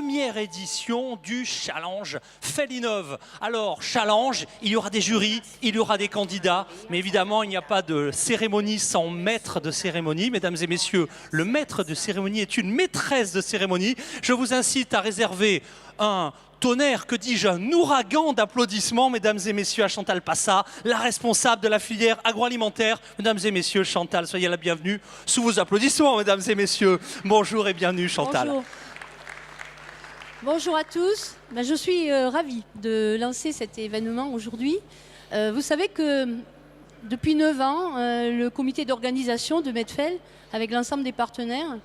première édition du Challenge Fellinov. Alors, Challenge, il y aura des jurys, il y aura des candidats, mais évidemment, il n'y a pas de cérémonie sans maître de cérémonie. Mesdames et messieurs, le maître de cérémonie est une maîtresse de cérémonie. Je vous incite à réserver un tonnerre, que dis-je, un ouragan d'applaudissements, mesdames et messieurs, à Chantal Passa, la responsable de la filière agroalimentaire. Mesdames et messieurs, Chantal, soyez la bienvenue. Sous vos applaudissements, mesdames et messieurs. Bonjour et bienvenue, Chantal. Bonjour. Bonjour à tous. Je suis ravie de lancer cet événement aujourd'hui. Vous savez que depuis 9 ans, le comité d'organisation de Medfel, avec l'ensemble des partenaires,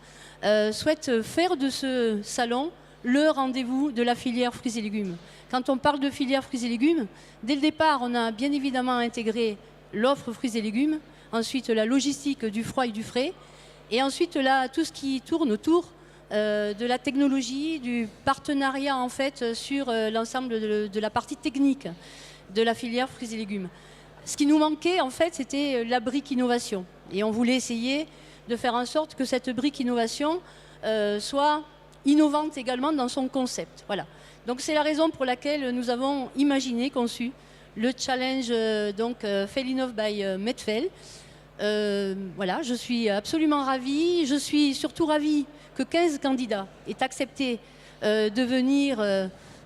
souhaite faire de ce salon le rendez-vous de la filière fruits et légumes. Quand on parle de filière fruits et légumes, dès le départ, on a bien évidemment intégré l'offre fruits et légumes, ensuite la logistique du froid et du frais, et ensuite là, tout ce qui tourne autour de la technologie, du partenariat en fait sur l'ensemble de la partie technique de la filière fruits et légumes. Ce qui nous manquait en fait, c'était la brique innovation. Et on voulait essayer de faire en sorte que cette brique innovation soit innovante également dans son concept. Voilà. Donc c'est la raison pour laquelle nous avons imaginé, conçu le challenge Fellinov by Medfel. Voilà, je suis absolument ravie. Je suis surtout ravie que 15 candidats aient accepté de venir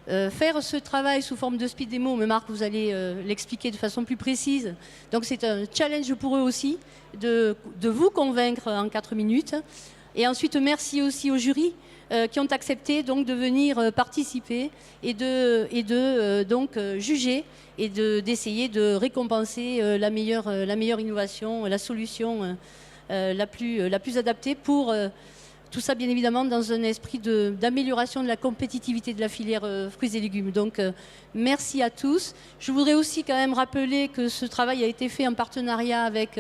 faire ce travail sous forme de speed démo. Mais Marc, vous allez l'expliquer de façon plus précise. Donc c'est un challenge pour eux aussi de vous convaincre en 4 minutes. Et ensuite, merci aussi au jury qui ont accepté donc de venir participer et de juger et d'essayer de récompenser la meilleure innovation, la solution la plus adaptée pour tout ça, bien évidemment, dans un esprit d'amélioration de la compétitivité de la filière fruits et légumes. Donc, merci à tous. Je voudrais aussi quand même rappeler que ce travail a été fait en partenariat avec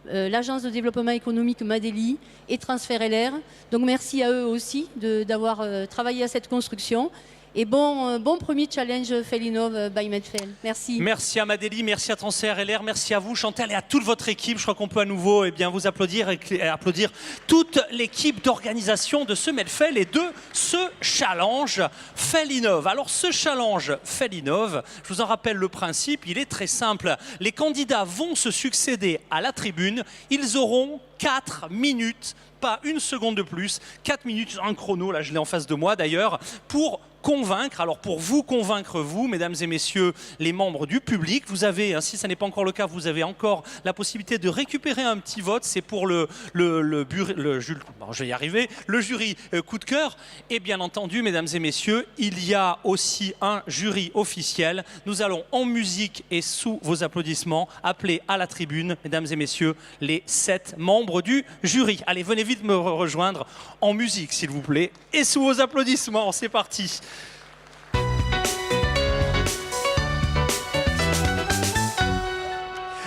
l'Agence de développement économique Madeli et Transfert LR. Donc merci à eux aussi d'avoir travaillé à cette construction. Et bon premier challenge Fellinov by Medfel. Merci. Merci à Madeli, merci à Transfert LR, merci à vous Chantal et à toute votre équipe. Je crois qu'on peut à nouveau vous applaudir et applaudir toute l'équipe d'organisation de ce Medfel et de ce challenge Fellinov. Alors ce challenge Fellinov, je vous en rappelle le principe, il est très simple. Les candidats vont se succéder à la tribune, ils auront 4 minutes, pas une seconde de plus, 4 minutes, un chrono, là je l'ai en face de moi d'ailleurs, pour convaincre. Alors pour vous convaincre, vous, mesdames et messieurs, les membres du public, vous avez, si ça n'est pas encore le cas, vous avez encore la possibilité de récupérer un petit vote. C'est pour le jury coup de cœur. Et bien entendu, mesdames et messieurs, il y a aussi un jury officiel. Nous allons en musique et sous vos applaudissements appeler à la tribune, mesdames et messieurs, les 7 membres du jury. Allez, venez vite me rejoindre en musique, s'il vous plaît. Et sous vos applaudissements, c'est parti.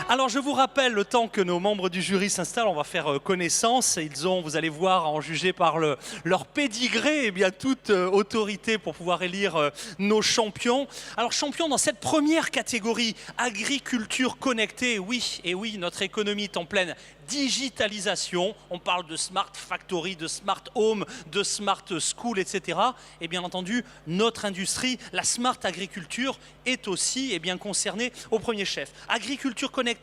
Alors je vous rappelle, le temps que nos membres du jury s'installent, on va faire connaissance. Ils ont, vous allez voir, à en juger par leur pédigré, toute autorité pour pouvoir élire nos champions. Alors champions dans cette première catégorie, agriculture connectée, oui, et oui, notre économie est en pleine digitalisation. On parle de smart factory, de smart home, de smart school, etc. Et bien entendu, notre industrie, la smart agriculture, est aussi concernée au premier chef. Agriculture connectée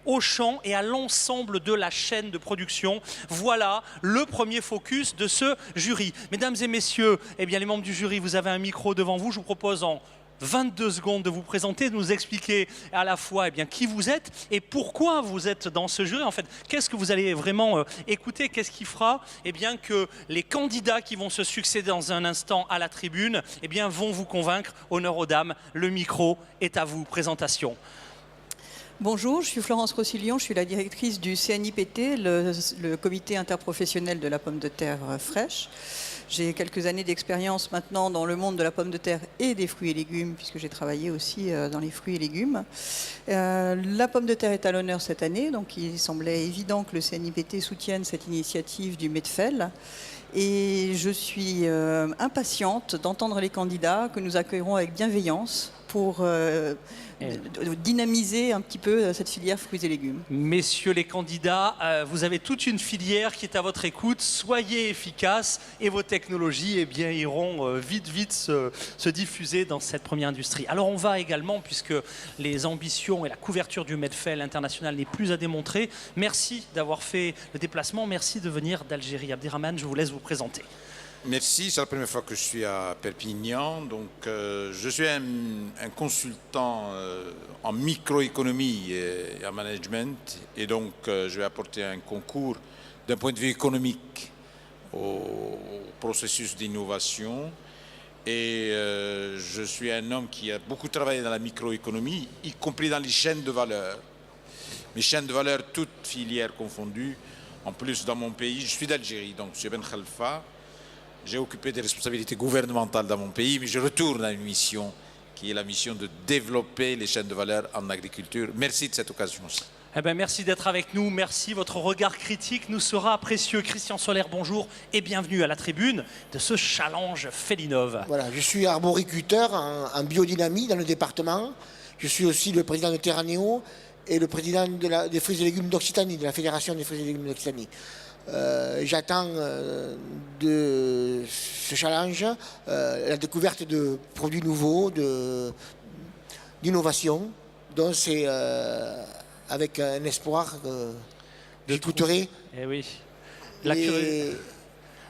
au champ et à l'ensemble de la chaîne de production. Voilà le premier focus de ce jury. Mesdames et messieurs, les membres du jury, vous avez un micro devant vous. Je vous propose en 22 secondes de vous présenter, de nous expliquer à la fois qui vous êtes et pourquoi vous êtes dans ce jury. En fait, qu'est-ce que vous allez vraiment écouter? Qu'est-ce qui fera que les candidats qui vont se succéder dans un instant à la tribune vont vous convaincre? Honneur aux dames, le micro est à vous. Présentation. Bonjour, je suis Florence Rossillon, je suis la directrice du CNIPT, le comité interprofessionnel de la pomme de terre fraîche. J'ai quelques années d'expérience maintenant dans le monde de la pomme de terre et des fruits et légumes, puisque j'ai travaillé aussi dans les fruits et légumes. La pomme de terre est à l'honneur cette année, donc il semblait évident que le CNIPT soutienne cette initiative du Medfel. Et je suis impatiente d'entendre les candidats que nous accueillerons avec bienveillance pour dynamiser un petit peu cette filière fruits et légumes. Messieurs les candidats, vous avez toute une filière qui est à votre écoute. Soyez efficaces et vos technologies iront vite se diffuser dans cette première industrie. Alors on va également, puisque les ambitions et la couverture du Medfel international n'est plus à démontrer, merci d'avoir fait le déplacement, merci de venir d'Algérie. Abderrahmane, je vous laisse vous présenter. Merci, c'est la première fois que je suis à Perpignan. Donc, je suis un consultant en microéconomie et en management. Et donc, je vais apporter un concours d'un point de vue économique au processus d'innovation. Et je suis un homme qui a beaucoup travaillé dans la microéconomie, y compris dans les chaînes de valeur. Mes chaînes de valeur, toutes filières confondues. En plus, dans mon pays, je suis d'Algérie, donc je suis Ben Khalfa. J'ai occupé des responsabilités gouvernementales dans mon pays, mais je retourne à une mission qui est la mission de développer les chaînes de valeur en agriculture. Merci de cette occasion. Eh ben, merci d'être avec nous, merci. Votre regard critique nous sera précieux. Christian Solaire, bonjour et bienvenue à la tribune de ce challenge Felinov. Voilà, je suis arboriculteur en biodynamie dans le département. Je suis aussi le président de Terranéo et le président des fruits et légumes d'Occitanie, de la Fédération des fruits et légumes d'Occitanie. J'attends de ce challenge la découverte de produits nouveaux, d'innovation. Donc c'est avec un espoir que j'écouterai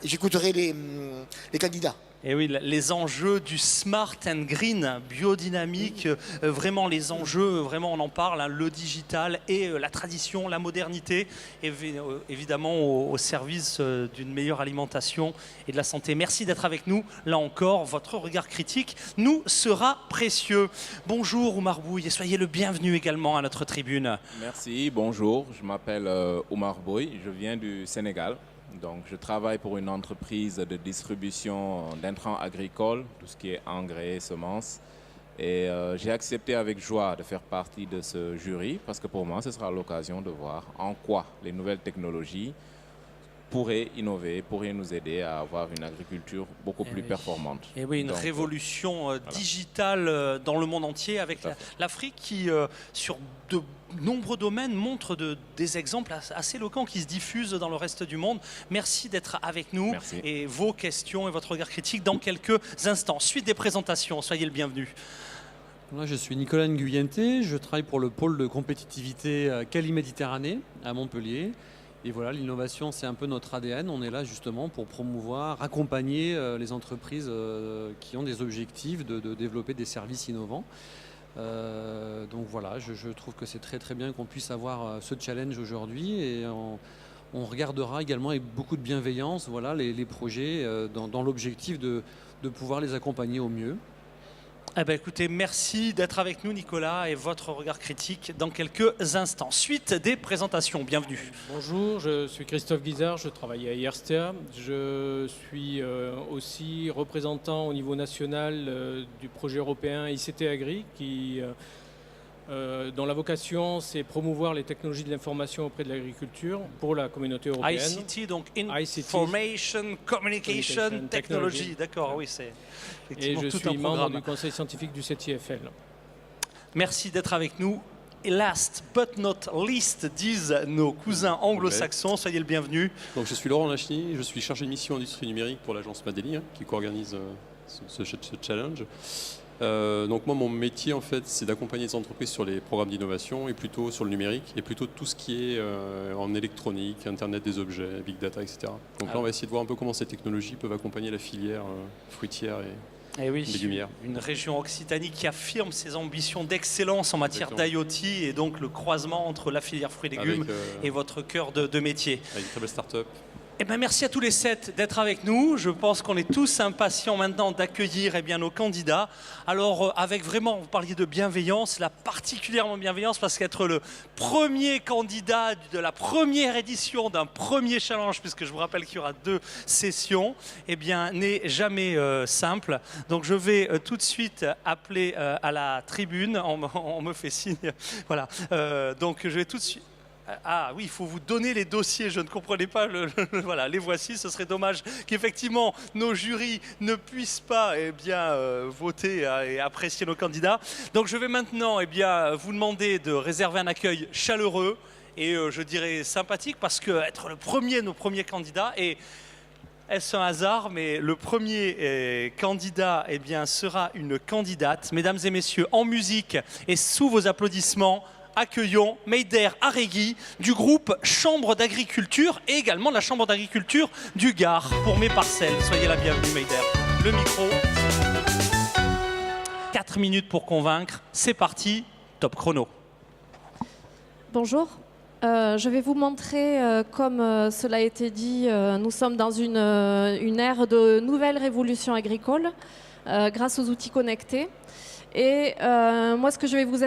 j'écouterai les candidats. Et oui, les enjeux du smart and green, biodynamique, vraiment les enjeux, vraiment on en parle, hein, le digital et la tradition, la modernité, évidemment au service d'une meilleure alimentation et de la santé. Merci d'être avec nous. Là encore, votre regard critique nous sera précieux. Bonjour Oumar Bouy et soyez le bienvenu également à notre tribune. Merci, bonjour, je m'appelle Oumar Bouy, je viens du Sénégal. Donc, je travaille pour une entreprise de distribution d'intrants agricoles, tout ce qui est engrais, semences. Et j'ai accepté avec joie de faire partie de ce jury parce que pour moi, ce sera l'occasion de voir en quoi les nouvelles technologies pourraient innover, pourraient nous aider à avoir une agriculture beaucoup plus performante. Et oui, une révolution digitale dans le monde entier avec l'Afrique qui, sur de nombreux domaines, montre des exemples assez éloquents qui se diffusent dans le reste du monde. Merci d'être avec nous. Merci. Et vos questions et votre regard critique dans quelques instants. Suite des présentations, soyez le bienvenu. Moi, je suis Nicolas Nguyenté, je travaille pour le pôle de compétitivité Cali Méditerranée à Montpellier. Et voilà, l'innovation, c'est un peu notre ADN. On est là justement pour promouvoir, accompagner les entreprises qui ont des objectifs de développer des services innovants. Donc voilà, je trouve que c'est très bien qu'on puisse avoir ce challenge aujourd'hui. Et on regardera également avec beaucoup de bienveillance les projets dans l'objectif de pouvoir les accompagner au mieux. Eh ben écoutez, merci d'être avec nous Nicolas et votre regard critique dans quelques instants. Suite des présentations, bienvenue. Bonjour, je suis Christophe Guizard, je travaille à IRSTEA. Je suis aussi représentant au niveau national du projet européen ICT Agri dont la vocation c'est promouvoir les technologies de l'information auprès de l'agriculture pour la communauté européenne. ICT, donc Information Communication Technology. D'accord, oui, c'est et je tout suis un membre programme. du conseil scientifique du CETIFL. Merci d'être avec nous. Et last but not least, disent nos cousins anglo-saxons, soyez le bienvenu. Donc, je suis Laurent Lachny, je suis chargé de mission industrie numérique pour l'agence Madeli, qui co-organise ce challenge. Donc moi, mon métier, en fait, c'est d'accompagner les entreprises sur les programmes d'innovation et plutôt sur le numérique et plutôt tout ce qui est en électronique, Internet des objets, Big Data, etc. Donc là, on va essayer de voir un peu comment ces technologies peuvent accompagner la filière fruitière et oui, légumière. Une région Occitanie qui affirme ses ambitions d'excellence en matière d'IoT et donc le croisement entre la filière fruits et légumes et votre cœur de métier. Avec une très belle start-up. Eh bien, merci à tous les 7 d'être avec nous. Je pense qu'on est tous impatients maintenant d'accueillir nos candidats. Alors, avec vraiment, vous parliez de bienveillance, là particulièrement bienveillance, parce qu'être le premier candidat de la première édition d'un premier challenge, puisque je vous rappelle qu'il y aura 2 sessions, n'est jamais simple. Donc, je vais tout de suite appeler à la tribune. On me fait signe. Voilà. Donc, je vais tout de suite... Ah oui, il faut vous donner les dossiers, je ne comprenais pas. Voilà, les voici, ce serait dommage qu'effectivement nos jurys ne puissent pas voter et apprécier nos candidats. Donc je vais maintenant vous demander de réserver un accueil chaleureux et je dirais sympathique, parce que être nos premiers candidats, et est-ce un hasard, mais le premier candidat sera une candidate. Mesdames et messieurs, en musique et sous vos applaudissements, accueillons Meider Haregui du groupe Chambre d'Agriculture et également de la Chambre d'Agriculture du Gard pour Mes Parcelles. Soyez la bienvenue, Meider. Le micro. 4 minutes pour convaincre. C'est parti. Top chrono. Bonjour. Je vais vous montrer, comme cela a été dit, nous sommes dans une ère de nouvelle révolution agricole grâce aux outils connectés. Et moi, ce que je vais vous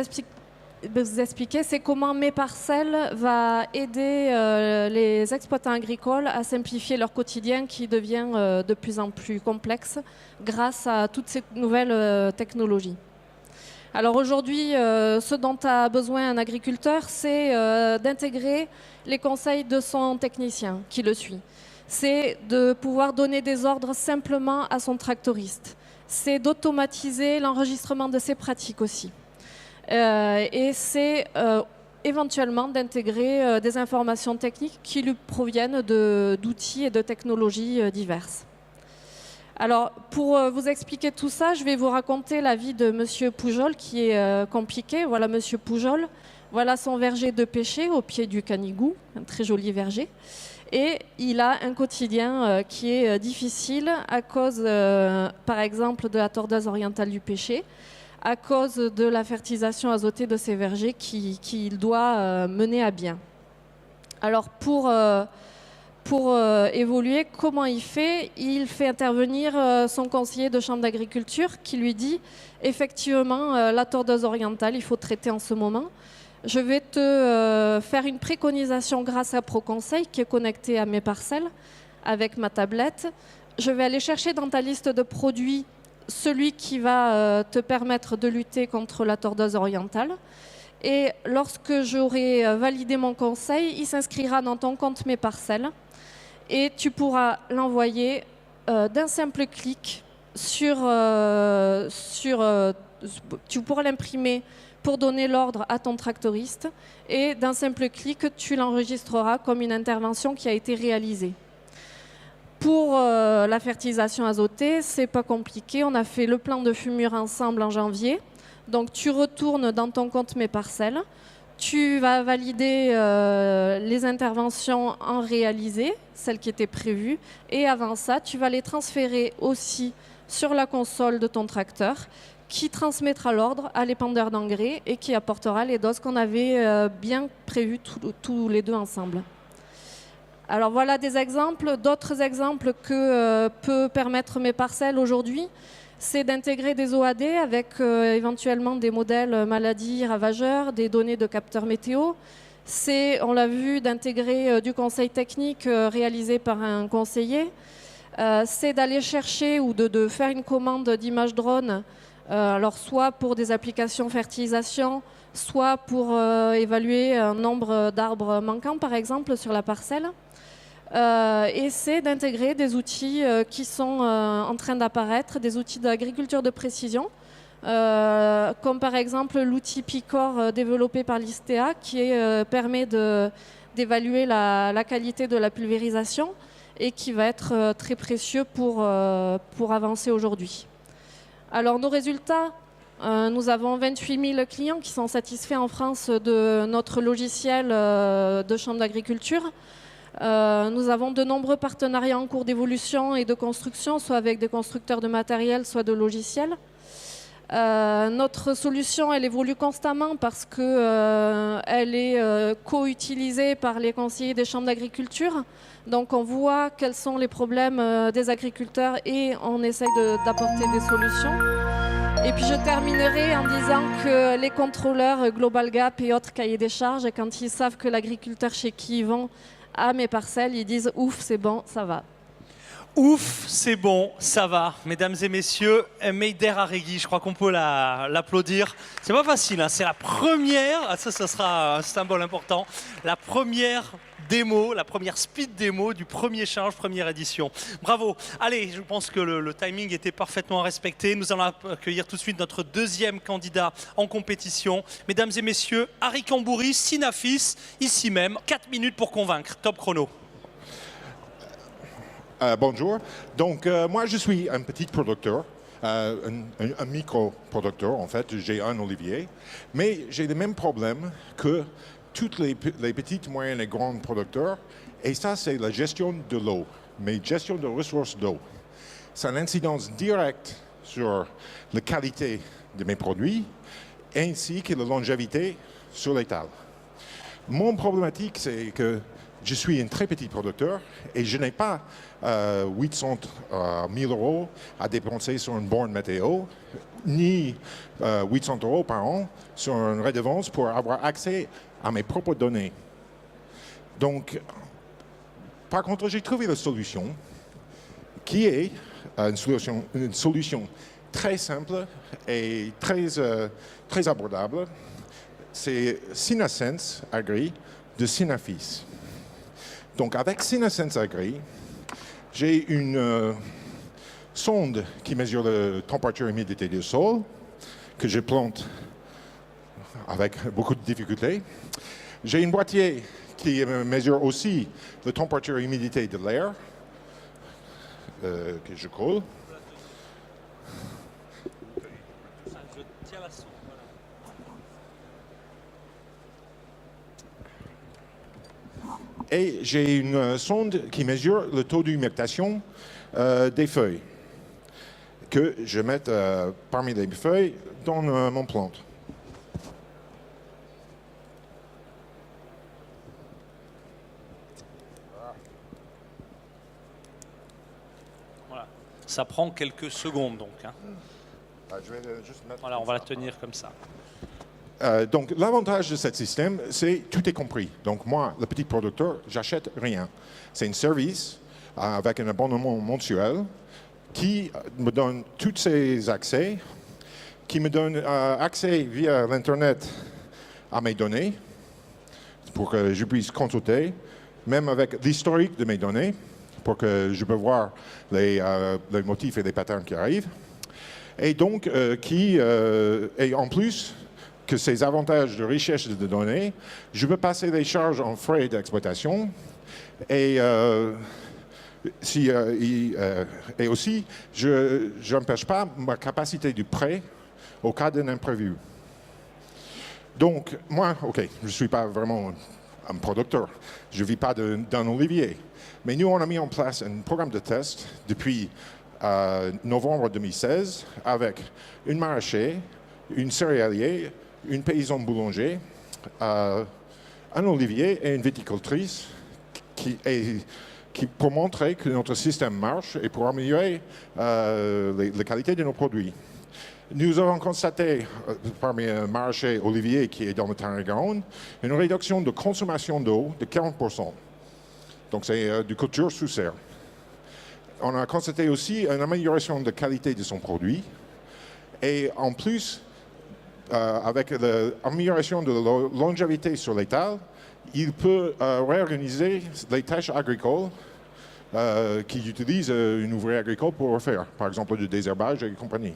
expliquer, c'est comment Mes Parcelles va aider les exploitants agricoles à simplifier leur quotidien qui devient de plus en plus complexe grâce à toutes ces nouvelles technologies. Alors aujourd'hui, ce dont a besoin un agriculteur, c'est d'intégrer les conseils de son technicien qui le suit. C'est de pouvoir donner des ordres simplement à son tractoriste. C'est d'automatiser l'enregistrement de ses pratiques aussi. Et c'est éventuellement d'intégrer des informations techniques qui lui proviennent d'outils et de technologies diverses. Alors, pour vous expliquer tout ça, je vais vous raconter la vie de Monsieur Poujol, qui est compliqué. Voilà Monsieur Poujol, voilà son verger de pêcher au pied du Canigou, un très joli verger. Et il a un quotidien qui est difficile à cause, par exemple, de la tordeuse orientale du pêcher, à cause de la fertilisation azotée de ses vergers qu'il doit mener à bien. Alors, pour évoluer, comment il fait? Il fait intervenir son conseiller de chambre d'agriculture qui lui dit effectivement la tordeuse orientale, il faut traiter en ce moment. Je vais te faire une préconisation grâce à ProConseil qui est connecté à Mes Parcelles avec ma tablette. Je vais aller chercher dans ta liste de produits celui qui va te permettre de lutter contre la tordeuse orientale. Et lorsque j'aurai validé mon conseil, il s'inscrira dans ton compte Mes Parcelles. Et tu pourras l'envoyer d'un simple clic tu pourras l'imprimer pour donner l'ordre à ton tractoriste et d'un simple clic, tu l'enregistreras comme une intervention qui a été réalisée. Pour la fertilisation azotée, c'est pas compliqué. On a fait le plan de fumure ensemble en janvier. Donc tu retournes dans ton compte Mes Parcelles. Tu vas valider les interventions en réalisé, celles qui étaient prévues. Et avant ça, tu vas les transférer aussi sur la console de ton tracteur qui transmettra l'ordre à l'épandeur d'engrais et qui apportera les doses qu'on avait bien prévues tous les deux ensemble. Alors voilà des exemples. D'autres exemples que peut permettre Mes Parcelles aujourd'hui, c'est d'intégrer des OAD avec éventuellement des modèles maladies ravageurs, des données de capteurs météo. C'est, on l'a vu, d'intégrer du conseil technique réalisé par un conseiller. C'est d'aller chercher ou de faire une commande d'images drone, alors soit pour des applications fertilisation, soit pour évaluer un nombre d'arbres manquants, par exemple, sur la parcelle. Et c'est d'intégrer des outils qui sont en train d'apparaître, des outils d'agriculture de précision, comme par exemple l'outil Picor développé par l'ISTEA qui permet d'évaluer la qualité de la pulvérisation et qui va être très précieux pour avancer aujourd'hui. Alors nos résultats, nous avons 28 000 clients qui sont satisfaits en France de notre logiciel de chambre d'agriculture. Nous avons de nombreux partenariats en cours d'évolution et de construction, soit avec des constructeurs de matériel, soit de logiciels. Notre solution, elle évolue constamment parce qu'elle est co-utilisée par les conseillers des chambres d'agriculture. Donc on voit quels sont les problèmes des agriculteurs et on essaye d'apporter des solutions. Et puis je terminerai en disant que les contrôleurs Global Gap et autres cahiers des charges, quand ils savent que l'agriculteur chez qui ils vont à Mes Parcelles, ils disent « ouf, c'est bon, ça va ». Ouf, c'est bon, ça va. Mesdames et messieurs, Meider Haregui, je crois qu'on peut l'applaudir. C'est pas facile, hein, c'est la première, ça sera un symbole important, la première démo, la première speed démo du premier challenge, première édition. Bravo. Allez, je pense que le timing était parfaitement respecté. Nous allons accueillir tout de suite notre deuxième candidat en compétition. Mesdames et messieurs, Harry Cambouri, Synafis, ici même. 4 minutes pour convaincre. Top chrono. Bonjour. Donc, moi, je suis un petit producteur, un micro-producteur, en fait. J'ai un olivier. Mais j'ai le même problème que tous les petits, moyens et grands producteurs. Et ça, c'est la gestion de l'eau, mais gestion de ressources d'eau. Ça a une incidence directe sur la qualité de mes produits, ainsi que la longévité sur l'étal. Mon problématique, c'est que je suis un très petit producteur et je n'ai pas 800 000 euros à dépenser sur une borne météo, ni 800 euros par an sur une redevance pour avoir accès à mes propres données. Donc, par contre, j'ai trouvé la solution qui est une solution très simple et très abordable. C'est Synasense Agri de Synafis. Donc, avec Synasense Agri, j'ai une sonde qui mesure la température et l'humidité du sol, que je plante avec beaucoup de difficultés. J'ai un boîtier qui mesure aussi la température et l'humidité de l'air, que je colle. Et j'ai une sonde qui mesure le taux d'humectation des feuilles, que je mets parmi les feuilles dans mon plante. Voilà. Ça prend quelques secondes donc. Hein. Je vais juste mettre voilà, on va la tenir comme ça. Donc, l'avantage de ce système, c'est tout est compris. Donc, moi, le petit producteur, j'achète rien. C'est un service avec un abonnement mensuel qui me donne tous ces accès, qui me donne accès via l'Internet à mes données pour que je puisse consulter, même avec l'historique de mes données, pour que je puisse voir les motifs et les patterns qui arrivent. Et donc, et en plus, que ces avantages de recherche de données, je peux passer les charges en frais d'exploitation et aussi, je n'empêche pas ma capacité du prêt au cas d'un imprévu. Donc, moi, OK, je ne suis pas vraiment un producteur, je ne vis pas d'un olivier, mais nous, on a mis en place un programme de test depuis novembre 2016 avec une maraîcher, une céréalier, une paysanne boulanger, un olivier et une viticultrice pour montrer que notre système marche et pour améliorer la qualité de nos produits. Nous avons constaté, parmi un maraîcher olivier qui est dans le Tarn-et-Garonne, une réduction de consommation d'eau de 40%. Donc c'est du culture sous serre. On a constaté aussi une amélioration de qualité de son produit et en plus, avec l'amélioration de la longévité sur l'étal, il peut réorganiser les tâches agricoles qu'il utilise un ouvrier agricole pour faire, par exemple du désherbage et compagnie.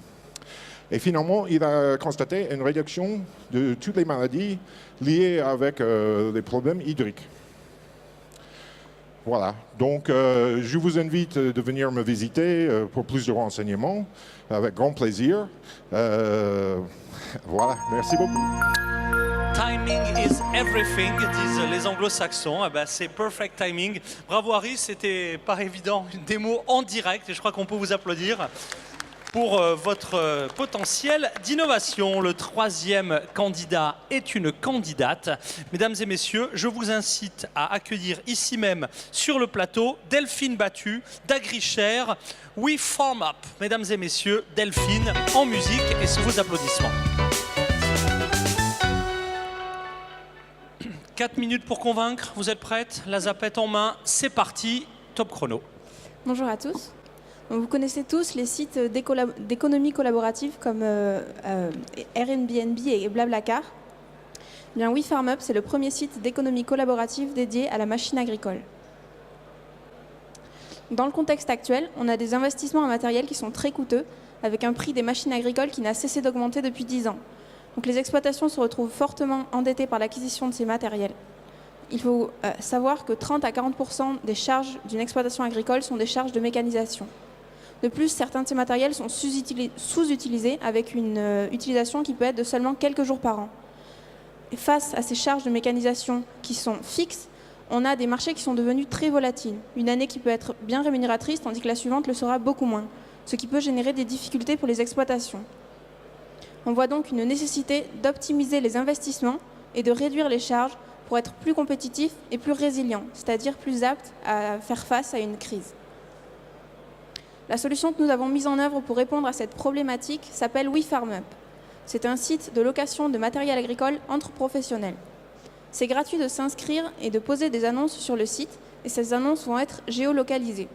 Et finalement, il a constaté une réduction de toutes les maladies liées avec les problèmes hydriques. Voilà, donc je vous invite de venir me visiter pour plus de renseignements, avec grand plaisir. Voilà, merci beaucoup. Timing is everything, disent les anglo-saxons. Eh ben, c'est perfect timing. Bravo Harry, c'était pas évident, une démo en direct et je crois qu'on peut vous applaudir pour votre potentiel d'innovation. Le troisième candidat est une candidate. Mesdames et messieurs, je vous incite à accueillir ici même sur le plateau Delphine Battu d'AgriShare We Farm Up. Mesdames et messieurs, Delphine en musique et sous vos applaudissements. 4 minutes pour convaincre, vous êtes prête? La zapette en main, c'est parti, top chrono. Bonjour à tous. Donc, vous connaissez tous les sites d'économie collaborative comme Airbnb et Blablacar. Eh bien, WeFarmUp, c'est le premier site d'économie collaborative dédié à la machine agricole. Dans le contexte actuel, on a des investissements en matériel qui sont très coûteux, avec un prix des machines agricoles qui n'a cessé d'augmenter depuis 10 ans. Donc les exploitations se retrouvent fortement endettées par l'acquisition de ces matériels. Il faut savoir que 30 à 40% des charges d'une exploitation agricole sont des charges de mécanisation. De plus, certains de ces matériels sont sous-utilisés avec une utilisation qui peut être de seulement quelques jours par an. Et face à ces charges de mécanisation qui sont fixes, on a des marchés qui sont devenus très volatiles. Une année qui peut être bien rémunératrice, tandis que la suivante le sera beaucoup moins, ce qui peut générer des difficultés pour les exploitations. On voit donc une nécessité d'optimiser les investissements et de réduire les charges pour être plus compétitif et plus résilient, c'est-à-dire plus apte à faire face à une crise. La solution que nous avons mise en œuvre pour répondre à cette problématique s'appelle WeFarmUp. C'est un site de location de matériel agricole entre professionnels. C'est gratuit de s'inscrire et de poser des annonces sur le site, et ces annonces vont être géolocalisées.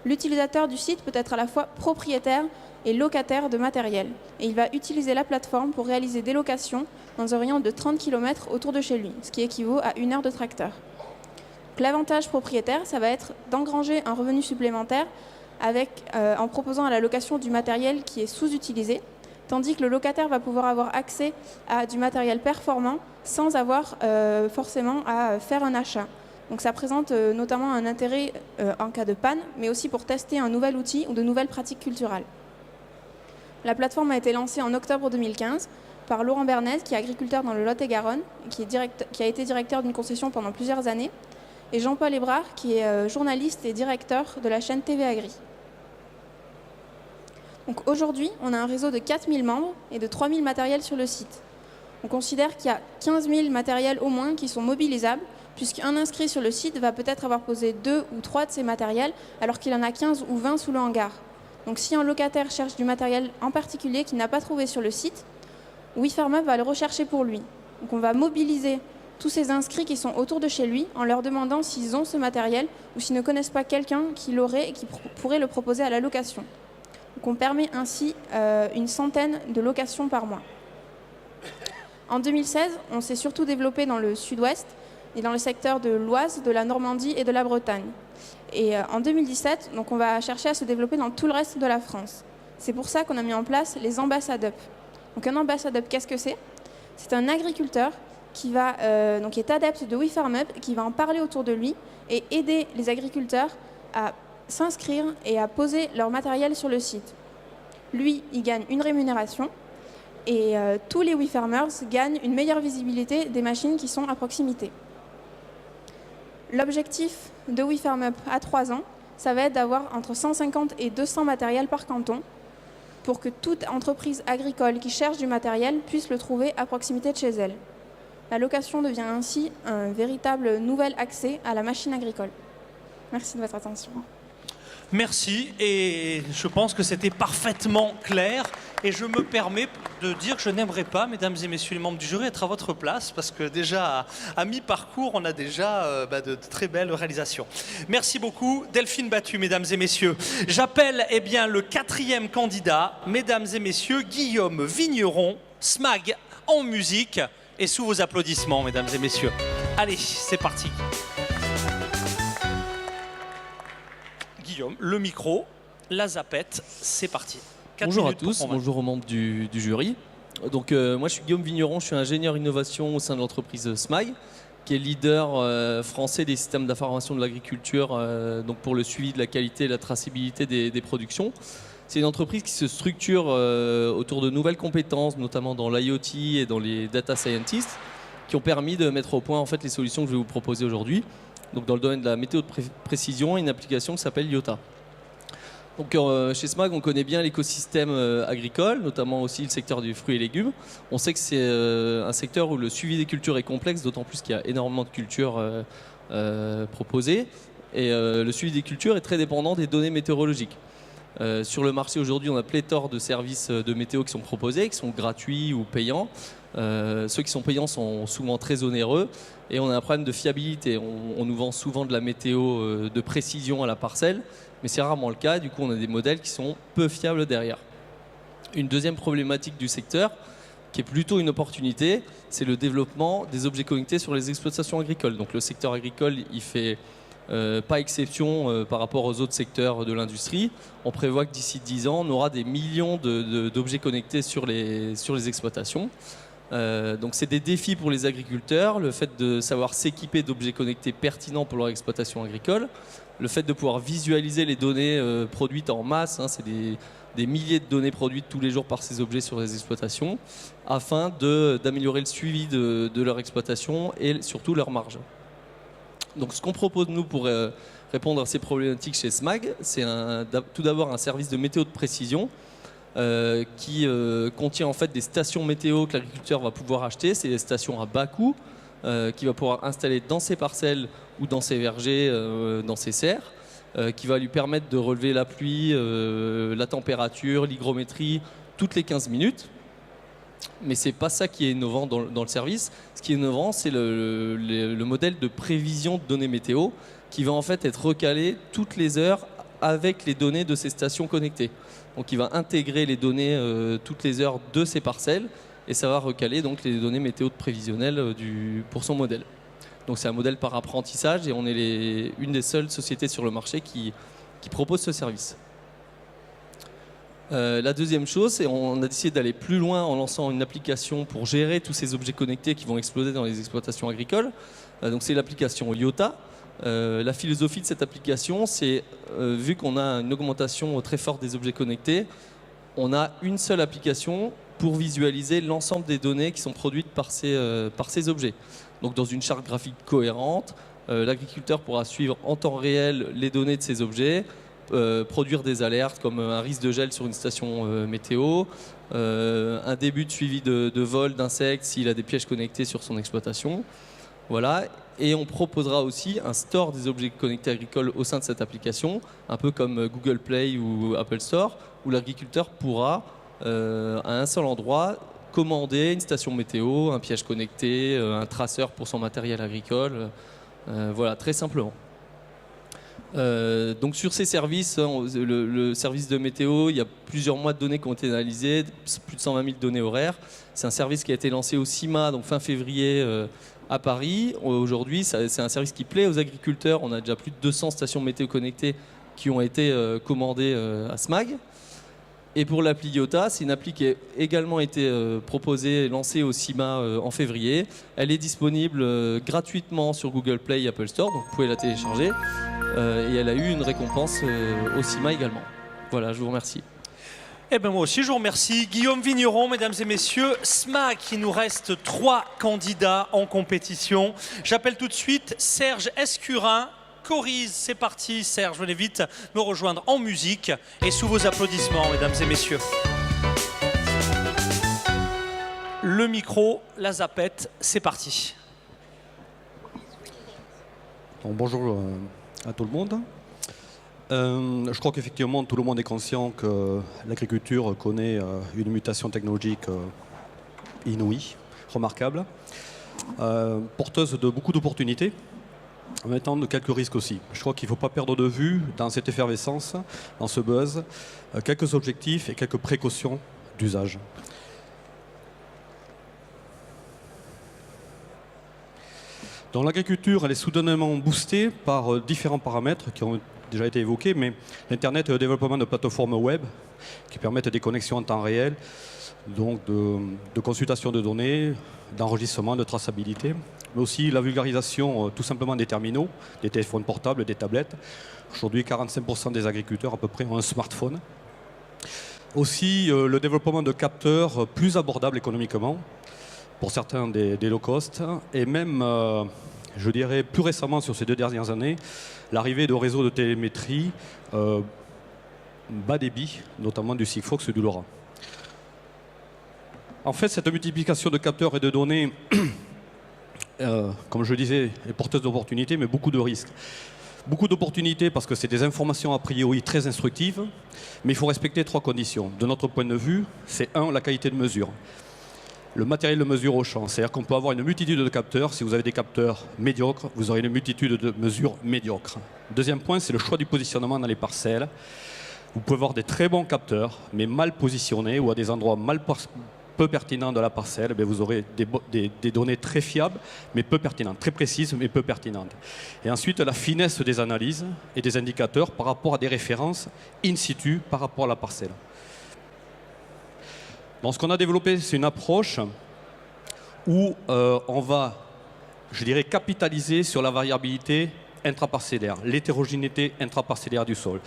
L'utilisateur du site peut être à la fois propriétaire et locataire de matériel, et il va utiliser la plateforme pour réaliser des locations dans un rayon de 30 km autour de chez lui, ce qui équivaut à 1 heure de tracteur. L'avantage propriétaire, ça va être d'engranger un revenu supplémentaire en proposant à la location du matériel qui est sous-utilisé, tandis que le locataire va pouvoir avoir accès à du matériel performant sans avoir forcément à faire un achat. Donc ça présente notamment un intérêt en cas de panne, mais aussi pour tester un nouvel outil ou de nouvelles pratiques culturelles. La plateforme a été lancée en octobre 2015 par Laurent Bernet, qui est agriculteur dans le Lot-et-Garonne, qui a été directeur d'une concession pendant plusieurs années, et Jean-Paul Hébrard, qui est journaliste et directeur de la chaîne TV Agri. Donc aujourd'hui, on a un réseau de 4000 membres et de 3000 matériels sur le site. On considère qu'il y a 15 000 matériels au moins qui sont mobilisables, puisqu'un inscrit sur le site va peut-être avoir posé 2 ou 3 de ces matériels, alors qu'il en a 15 ou 20 sous le hangar. Donc si un locataire cherche du matériel en particulier qu'il n'a pas trouvé sur le site, WeFarmUp va le rechercher pour lui. Donc on va mobiliser tous ces inscrits qui sont autour de chez lui en leur demandant s'ils ont ce matériel ou s'ils ne connaissent pas quelqu'un qui l'aurait et qui pourrait le proposer à la location. Donc on permet ainsi une centaine de locations par mois. En 2016, on s'est surtout développé dans le sud-ouest et dans le secteur de l'Oise, de la Normandie et de la Bretagne. Et en 2017, donc on va chercher à se développer dans tout le reste de la France. C'est pour ça qu'on a mis en place les ambassadeups. Donc un ambassadeup, qu'est-ce que c'est ? C'est un agriculteur qui est adepte de WeFarmUp, qui va en parler autour de lui et aider les agriculteurs à s'inscrire et à poser leur matériel sur le site. Lui, il gagne une rémunération et tous les WeFarmers gagnent une meilleure visibilité des machines qui sont à proximité. L'objectif de WeFarmUp à 3 ans, ça va être d'avoir entre 150 et 200 matériels par canton pour que toute entreprise agricole qui cherche du matériel puisse le trouver à proximité de chez elle. La location devient ainsi un véritable nouvel accès à la machine agricole. Merci de votre attention. Merci, et je pense que c'était parfaitement clair. Et je me permets de dire que je n'aimerais pas, mesdames et messieurs les membres du jury, être à votre place, parce que déjà, à mi-parcours, on a déjà de très belles réalisations. Merci beaucoup. Delphine Battu, mesdames et messieurs. J'appelle le 4e candidat, mesdames et messieurs, Guillaume Vigneron, SMAG en musique, et sous vos applaudissements, mesdames et messieurs. Allez, c'est parti. Guillaume, le micro, la zapette, c'est parti. Bonjour à tous, bonjour aux membres du jury. Donc, moi je suis Guillaume Vigneron, je suis ingénieur innovation au sein de l'entreprise SMAG, qui est leader français des systèmes d'information de l'agriculture donc pour le suivi de la qualité et la traçabilité des productions. C'est une entreprise qui se structure autour de nouvelles compétences, notamment dans l'IoT et dans les data scientists, qui ont permis de mettre au point en fait les solutions que je vais vous proposer aujourd'hui. Donc dans le domaine de la météo de précision, une application qui s'appelle IOTA. Donc chez SMAG, on connaît bien l'écosystème agricole, notamment aussi le secteur du fruit et légumes. On sait que c'est un secteur où le suivi des cultures est complexe, d'autant plus qu'il y a énormément de cultures proposées. Et le suivi des cultures est très dépendant des données météorologiques. Sur le marché aujourd'hui, on a pléthore de services de météo qui sont proposés, qui sont gratuits ou payants. Ceux qui sont payants sont souvent très onéreux et on a un problème de fiabilité. On nous vend souvent de la météo de précision à la parcelle, mais c'est rarement le cas. Du coup, on a des modèles qui sont peu fiables derrière. Une deuxième problématique du secteur, qui est plutôt une opportunité, c'est le développement des objets connectés sur les exploitations agricoles. Donc le secteur agricole, il fait pas exception par rapport aux autres secteurs de l'industrie. On prévoit que d'ici 10 ans, on aura des millions d'objets connectés sur les exploitations. Donc c'est des défis pour les agriculteurs, le fait de savoir s'équiper d'objets connectés pertinents pour leur exploitation agricole, le fait de pouvoir visualiser les données produites en masse, hein, c'est des milliers de données produites tous les jours par ces objets sur les exploitations, afin d'améliorer le suivi de leur exploitation et surtout leur marge. Donc ce qu'on propose nous pour répondre à ces problématiques chez SMAG, c'est tout d'abord un service de météo de précision qui contient en fait des stations météo que l'agriculteur va pouvoir acheter. C'est des stations à bas coût qu'il va pouvoir installer dans ses parcelles ou dans ses vergers, dans ses serres, qui va lui permettre de relever la pluie, la température, l'hygrométrie toutes les 15 minutes. Mais ce n'est pas ça qui est innovant dans le service. Ce qui est innovant, c'est le modèle de prévision de données météo qui va en fait être recalé toutes les heures avec les données de ces stations connectées. Donc il va intégrer les données toutes les heures de ces parcelles et ça va recaler donc les données météo de prévisionnelles pour son modèle. Donc c'est un modèle par apprentissage et on est une des seules sociétés sur le marché qui propose ce service. La deuxième chose, c'est qu'on a décidé d'aller plus loin en lançant une application pour gérer tous ces objets connectés qui vont exploser dans les exploitations agricoles. Donc c'est l'application Iota. La philosophie de cette application, c'est vu qu'on a une augmentation très forte des objets connectés, on a une seule application pour visualiser l'ensemble des données qui sont produites par ces objets. Donc dans une charte graphique cohérente, l'agriculteur pourra suivre en temps réel les données de ces objets, produire des alertes comme un risque de gel sur une station météo, un début de suivi de vol d'insectes s'il a des pièges connectés sur son exploitation. Voilà. Et on proposera aussi un store des objets connectés agricoles au sein de cette application, un peu comme Google Play ou Apple Store, où l'agriculteur pourra, à un seul endroit, commander une station météo, un piège connecté, un traceur pour son matériel agricole. Voilà, très simplement. Donc sur ces services, le service de météo, il y a plusieurs mois de données qui ont été analysées, plus de 120 000 données horaires. C'est un service qui a été lancé au CIMA, donc fin février à Paris. Aujourd'hui, c'est un service qui plaît aux agriculteurs. On a déjà plus de 200 stations météo connectées qui ont été commandées à SMAG. Et pour l'appli Iota, c'est une appli qui a également été proposée et lancée au CIMA en février. Elle est disponible gratuitement sur Google Play et Apple Store, donc vous pouvez la télécharger. Et elle a eu une récompense au CIMA également. Voilà, je vous remercie. Eh bien moi aussi je vous remercie. Guillaume Vigneron, mesdames et messieurs, SMAG, il nous reste 3 candidats en compétition. J'appelle tout de suite Serge Escurin. Corise, c'est parti. Serge, venez vite me rejoindre en musique et sous vos applaudissements, mesdames et messieurs. Le micro, la zapette, c'est parti. Bon, bonjour à tout le monde. Je crois qu'effectivement tout le monde est conscient que l'agriculture connaît une mutation technologique inouïe, remarquable, porteuse de beaucoup d'opportunités, en même temps de quelques risques aussi. Je crois qu'il ne faut pas perdre de vue dans cette effervescence, dans ce buzz, quelques objectifs et quelques précautions d'usage. Donc l'agriculture, elle est soudainement boostée par différents paramètres qui ont déjà été évoqués, mais l'Internet et le développement de plateformes web qui permettent des connexions en temps réel, donc de consultation de données, d'enregistrement, de traçabilité, mais aussi la vulgarisation tout simplement des terminaux, des téléphones portables, des tablettes. Aujourd'hui, 45% des agriculteurs à peu près ont un smartphone. Aussi le développement de capteurs plus abordables économiquement, pour certains des low cost, et même, je dirais, plus récemment sur ces 2 dernières années, l'arrivée de réseaux de télémétrie bas débit, notamment du Sigfox et du LoRa. En fait, cette multiplication de capteurs et de données, comme je le disais, est porteuse d'opportunités, mais beaucoup de risques. Beaucoup d'opportunités parce que c'est des informations a priori très instructives, mais il faut respecter 3 conditions. De notre point de vue, c'est 1, la qualité de mesure. Le matériel de mesure au champ, c'est-à-dire qu'on peut avoir une multitude de capteurs. Si vous avez des capteurs médiocres, vous aurez une multitude de mesures médiocres. Deuxième point, c'est le choix du positionnement dans les parcelles. Vous pouvez avoir des très bons capteurs, mais mal positionnés ou à des endroits peu pertinents de la parcelle. Vous aurez des données très fiables, mais peu pertinentes, très précises, mais peu pertinentes. Et ensuite, la finesse des analyses et des indicateurs par rapport à des références in situ par rapport à la parcelle. Donc, ce qu'on a développé, c'est une approche où on va, je dirais, capitaliser sur la variabilité intraparcellaire, l'hétérogénéité intraparcellaire du sol.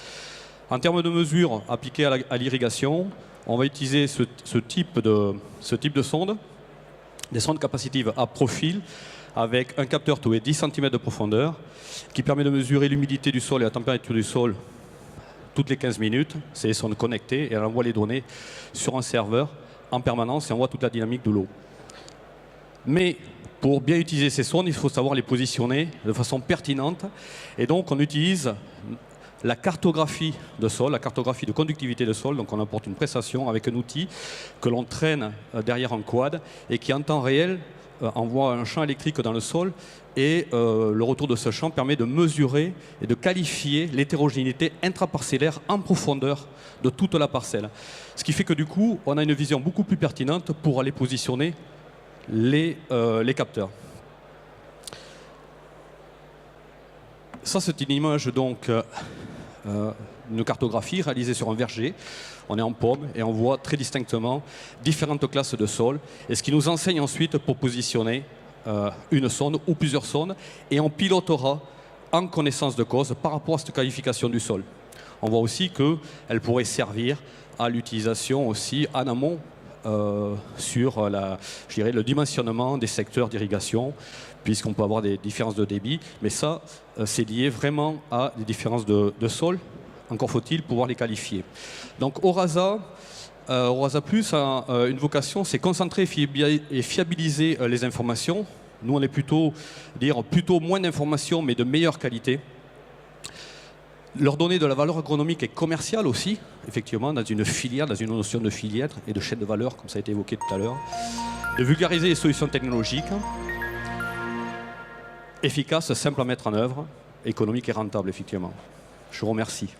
En termes de mesures appliquées à l'irrigation, on va utiliser ce type de sonde, des sondes capacitives à profil, avec un capteur tous les 10 cm de profondeur, qui permet de mesurer l'humidité du sol et la température du sol toutes les 15 minutes. C'est des sondes connectées et elle envoie les données sur un serveur en permanence et on voit toute la dynamique de l'eau. Mais pour bien utiliser ces sondes, il faut savoir les positionner de façon pertinente. Et donc on utilise la cartographie de sol, la cartographie de conductivité de sol. Donc on apporte une prestation avec un outil que l'on traîne derrière un quad et qui en temps réel envoie un champ électrique dans le sol. Et le retour de ce champ permet de mesurer et de qualifier l'hétérogénéité intraparcellaire en profondeur de toute la parcelle. Ce qui fait que du coup, on a une vision beaucoup plus pertinente pour aller positionner les capteurs. Ça, c'est une image donc une cartographie réalisée sur un verger. On est en pomme et on voit très distinctement différentes classes de sol. Et ce qui nous enseigne ensuite pour positionner une sonde ou plusieurs sondes. Et on pilotera en connaissance de cause par rapport à cette qualification du sol. On voit aussi qu'elle pourrait servir à l'utilisation aussi en amont sur je dirais, le dimensionnement des secteurs d'irrigation, puisqu'on peut avoir des différences de débit. Mais ça, c'est lié vraiment à des différences de sol. Encore faut-il pouvoir les qualifier. Donc Orasa Plus a une vocation, c'est concentrer et fiabiliser les informations. Nous, on est plutôt moins d'informations, mais de meilleure qualité. Leur donner de la valeur agronomique et commerciale aussi, effectivement, dans une filière, dans une notion de filière et de chaîne de valeur, comme ça a été évoqué tout à l'heure. De vulgariser les solutions technologiques, efficaces, simples à mettre en œuvre, économiques et rentables, effectivement. Je vous remercie.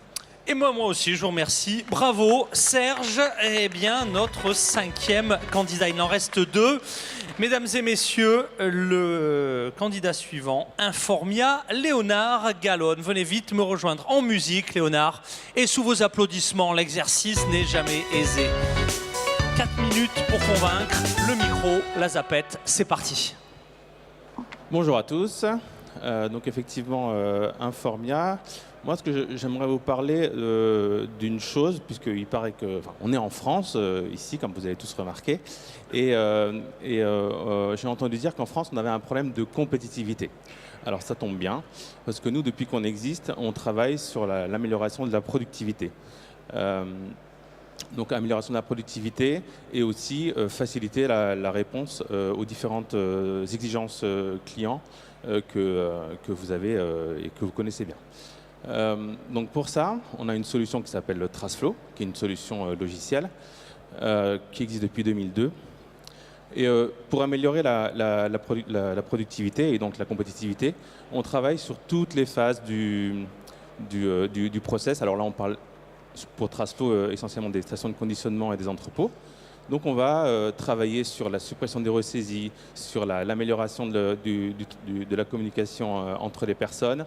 Et moi aussi, je vous remercie. Bravo, Serge. Eh bien, notre 5e candidat. Il en reste 2. Mesdames et messieurs, le candidat suivant, Informia, Léonard Gallone. Venez vite me rejoindre en musique, Léonard. Et sous vos applaudissements, l'exercice n'est jamais aisé. 4 minutes pour convaincre. Le micro, la zapette, c'est parti. Bonjour à tous. Donc effectivement, Informia. Moi, ce que j'aimerais vous parler d'une chose, puisqu'il paraît qu'on est en France, ici, comme vous avez tous remarqué, et j'ai entendu dire qu'en France, on avait un problème de compétitivité. Alors ça tombe bien, parce que nous, depuis qu'on existe, on travaille sur l'amélioration de la productivité. Donc amélioration de la productivité et aussi faciliter la réponse aux différentes exigences clients que vous avez et que vous connaissez bien. Donc pour ça, on a une solution qui s'appelle le TraceFlow, qui est une solution logicielle qui existe depuis 2002. Et pour améliorer la productivité et donc la compétitivité, on travaille sur toutes les phases du process. Alors là, on parle pour TraceFlow essentiellement des stations de conditionnement et des entrepôts. Donc on va travailler sur la suppression des ressaisies, sur l'amélioration de la communication entre les personnes,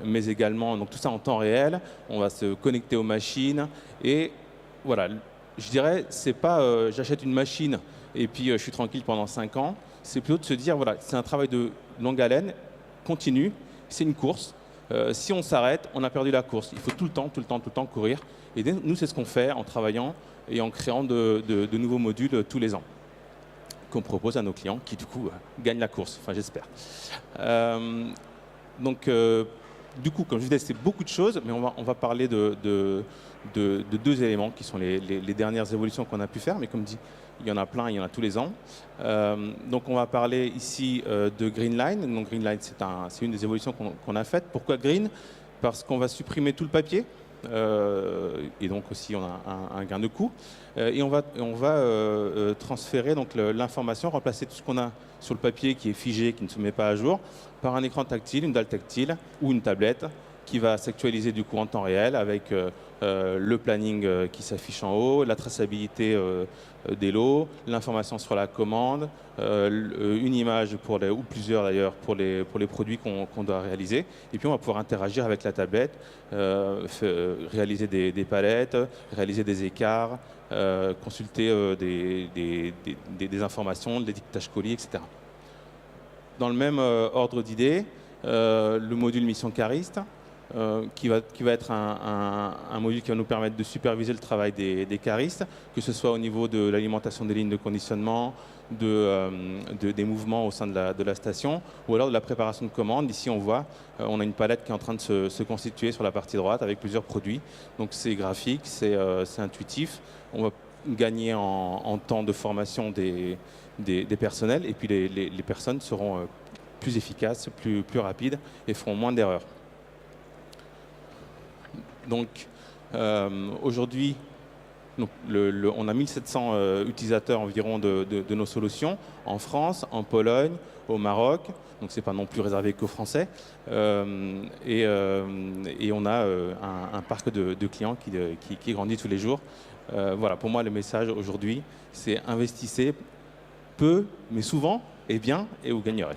mais également donc tout ça en temps réel. On va se connecter aux machines et voilà. Je dirais, c'est pas j'achète une machine et puis je suis tranquille pendant 5 ans. C'est plutôt de se dire voilà, c'est un travail de longue haleine, continu. C'est une course. Si on s'arrête, on a perdu la course. Il faut tout le temps courir. Et nous, c'est ce qu'on fait en travaillant et en créant de nouveaux modules tous les ans qu'on propose à nos clients qui, du coup, gagnent la course. Enfin, j'espère. Donc, du coup, comme je disais, c'est beaucoup de choses, mais on va parler de 2 éléments qui sont les dernières évolutions qu'on a pu faire. Mais comme dit Il y en a plein, il y en a tous les ans. Donc on va parler ici de Greenline. Donc Greenline, c'est une des évolutions qu'on a faites. Pourquoi Green? Parce qu'on va supprimer tout le papier. Et donc aussi on a un gain de coût. Et on va transférer donc l'information, remplacer tout ce qu'on a sur le papier qui est figé, qui ne se met pas à jour, par un écran tactile, une dalle tactile ou une tablette qui va s'actualiser du coup en temps réel avec le planning qui s'affiche en haut, la traçabilité des lots, l'information sur la commande, une image ou plusieurs d'ailleurs pour les produits qu'on doit réaliser. Et puis on va pouvoir interagir avec la tablette, réaliser des palettes, réaliser des écarts, consulter des informations, des dictages colis, etc. Dans le même ordre d'idées, le module mission cariste, qui va être un module qui va nous permettre de superviser le travail des caristes, que ce soit au niveau de l'alimentation des lignes de conditionnement, des mouvements au sein de la station, ou alors de la préparation de commandes. Ici, on voit, on a une palette qui est en train de se constituer sur la partie droite avec plusieurs produits. Donc c'est graphique, c'est intuitif. On va gagner en temps de formation des personnels, et puis les personnes seront plus efficaces, plus rapides et feront moins d'erreurs. Donc aujourd'hui, on a 1700 utilisateurs environ de nos solutions en France, en Pologne, au Maroc. Donc c'est pas non plus réservé qu'aux Français. Et on a un parc de clients qui grandit tous les jours. Voilà, pour moi le message aujourd'hui, c'est investissez peu, mais souvent, et bien, et vous gagnerez.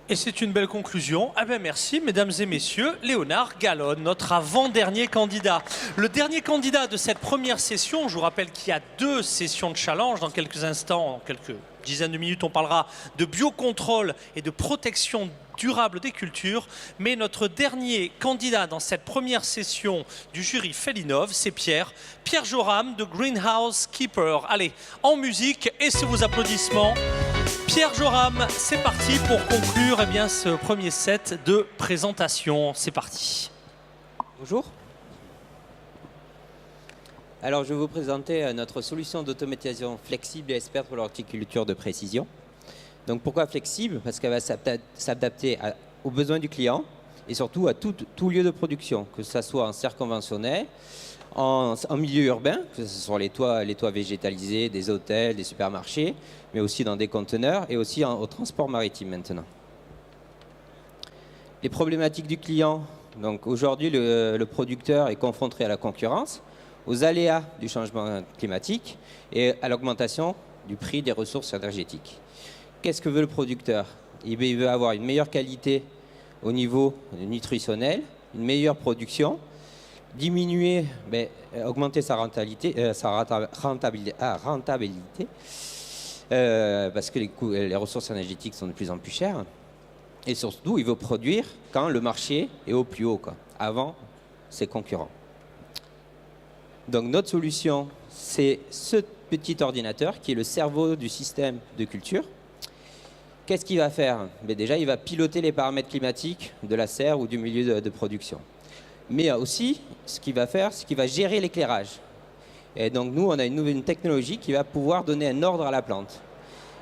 Et c'est une belle conclusion. Ah ben merci, mesdames et messieurs. Léonard Gallon, notre avant-dernier candidat. Le dernier candidat de cette première session, je vous rappelle qu'il y a 2 sessions de challenge. Dans quelques instants, en quelques dizaines de minutes, on parlera de biocontrôle et de protection durable des cultures. Mais notre dernier candidat dans cette première session du jury Felinov, c'est Pierre Joram de Greenhouse Keeper. Allez, en musique et sous vos applaudissements. Pierre Joram, c'est parti pour conclure ce premier set de présentation. C'est parti. Bonjour. Alors, je vais vous présenter notre solution d'automatisation flexible et experte pour l'horticulture de précision. Donc, pourquoi flexible? Parce qu'elle va s'adapter aux besoins du client et surtout à tout lieu de production, que ce soit en serre conventionnelle, en milieu urbain, que ce soit les toits végétalisés, des hôtels, des supermarchés, mais aussi dans des conteneurs et aussi au transport maritime maintenant. Les problématiques du client. Donc aujourd'hui, le producteur est confronté à la concurrence, aux aléas du changement climatique et à l'augmentation du prix des ressources énergétiques. Qu'est-ce que veut le producteur? Il veut avoir une meilleure qualité au niveau nutritionnel, une meilleure production, diminuer, augmenter sa rentabilité, parce que les ressources énergétiques sont de plus en plus chères. Et surtout, il veut produire quand le marché est au plus haut, avant ses concurrents. Donc notre solution, c'est ce petit ordinateur qui est le cerveau du système de culture. Qu'est-ce qu'il va faire? Déjà, il va piloter les paramètres climatiques de la serre ou du milieu de production. Mais aussi, ce qu'il va faire, c'est qu'il va gérer l'éclairage. Et donc nous, on a une technologie qui va pouvoir donner un ordre à la plante.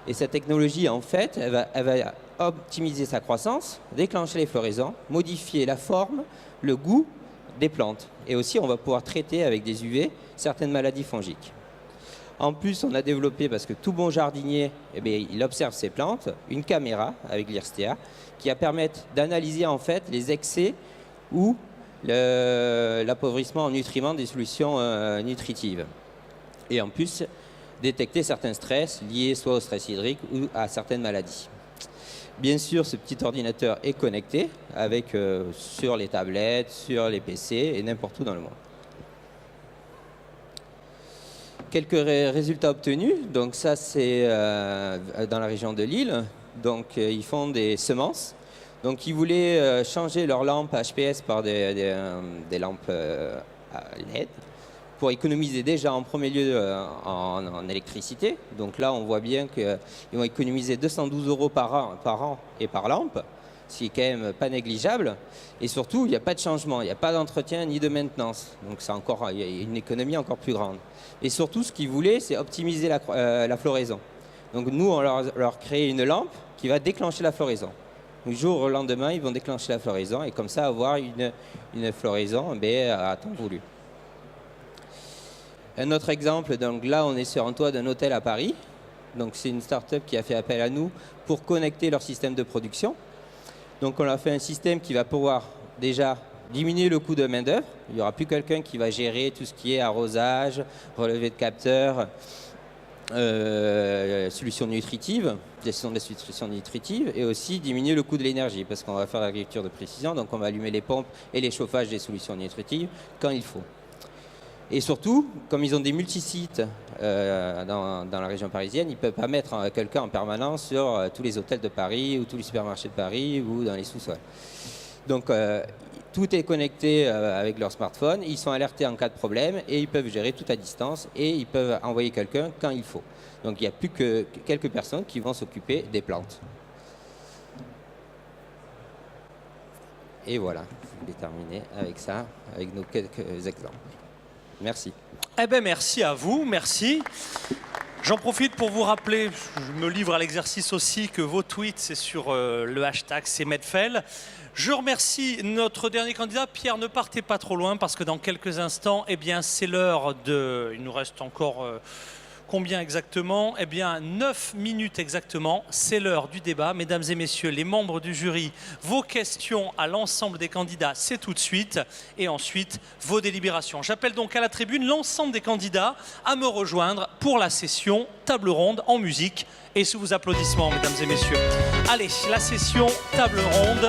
Et cette technologie, en fait, elle va optimiser sa croissance, déclencher les floraisons, modifier la forme, le goût des plantes. Et aussi, on va pouvoir traiter avec des UV certaines maladies fongiques. En plus, on a développé, parce que tout bon jardinier, il observe ses plantes, une caméra avec l'IRSTEA qui va permettre d'analyser en fait les excès ou l'appauvrissement en nutriments des solutions nutritives. Et en plus, détecter certains stress liés soit au stress hydrique ou à certaines maladies. Bien sûr, ce petit ordinateur est connecté avec, sur les tablettes, sur les PC et n'importe où dans le monde. Quelques résultats obtenus. Donc ça, c'est dans la région de Lille. Donc ils font des semences. Donc ils voulaient changer leurs lampes HPS par des lampes LED pour économiser déjà en premier lieu en électricité. Donc là, on voit bien qu'ils vont économiser 212 € par an et par lampe, ce qui est quand même pas négligeable. Et surtout, il n'y a pas de changement, il n'y a pas d'entretien ni de maintenance. Donc il y a une économie encore plus grande. Et surtout, ce qu'ils voulaient, c'est optimiser la floraison. Donc nous, on leur crée une lampe qui va déclencher la floraison. Du jour au lendemain, ils vont déclencher la floraison et comme ça avoir une floraison à temps voulu. Un autre exemple, donc là on est sur un toit d'un hôtel à Paris. Donc c'est une start-up qui a fait appel à nous pour connecter leur système de production. Donc on a fait un système qui va pouvoir déjà diminuer le coût de main-d'œuvre. Il n'y aura plus quelqu'un qui va gérer tout ce qui est arrosage, relevé de capteurs, solutions nutritives, gestion des solutions nutritives, et aussi diminuer le coût de l'énergie parce qu'on va faire l'agriculture de précision, donc on va allumer les pompes et les chauffages des solutions nutritives quand il faut. Et surtout, comme ils ont des multisites dans la région parisienne, ils ne peuvent pas mettre quelqu'un en permanence sur tous les hôtels de Paris ou tous les supermarchés de Paris ou dans les sous-sols. Donc tout est connecté avec leur smartphone, ils sont alertés en cas de problème et ils peuvent gérer tout à distance et ils peuvent envoyer quelqu'un quand il faut. Donc il n'y a plus que quelques personnes qui vont s'occuper des plantes. Et voilà, je vais terminer avec ça, avec nos quelques exemples. Merci. Eh bien, merci à vous, merci. J'en profite pour vous rappeler, je me livre à l'exercice aussi, que vos tweets, c'est sur le hashtag #CMedFel. Je remercie notre dernier candidat. Pierre, ne partez pas trop loin parce que dans quelques instants, eh bien, c'est l'heure de... Il nous reste encore... Combien exactement? Eh bien, 9 minutes exactement. C'est l'heure du débat. Mesdames et messieurs, les membres du jury, vos questions à l'ensemble des candidats, c'est tout de suite. Et ensuite, vos délibérations. J'appelle donc à la tribune l'ensemble des candidats à me rejoindre pour la session table ronde en musique. Et sous vos applaudissements, mesdames et messieurs. Allez, la session table ronde,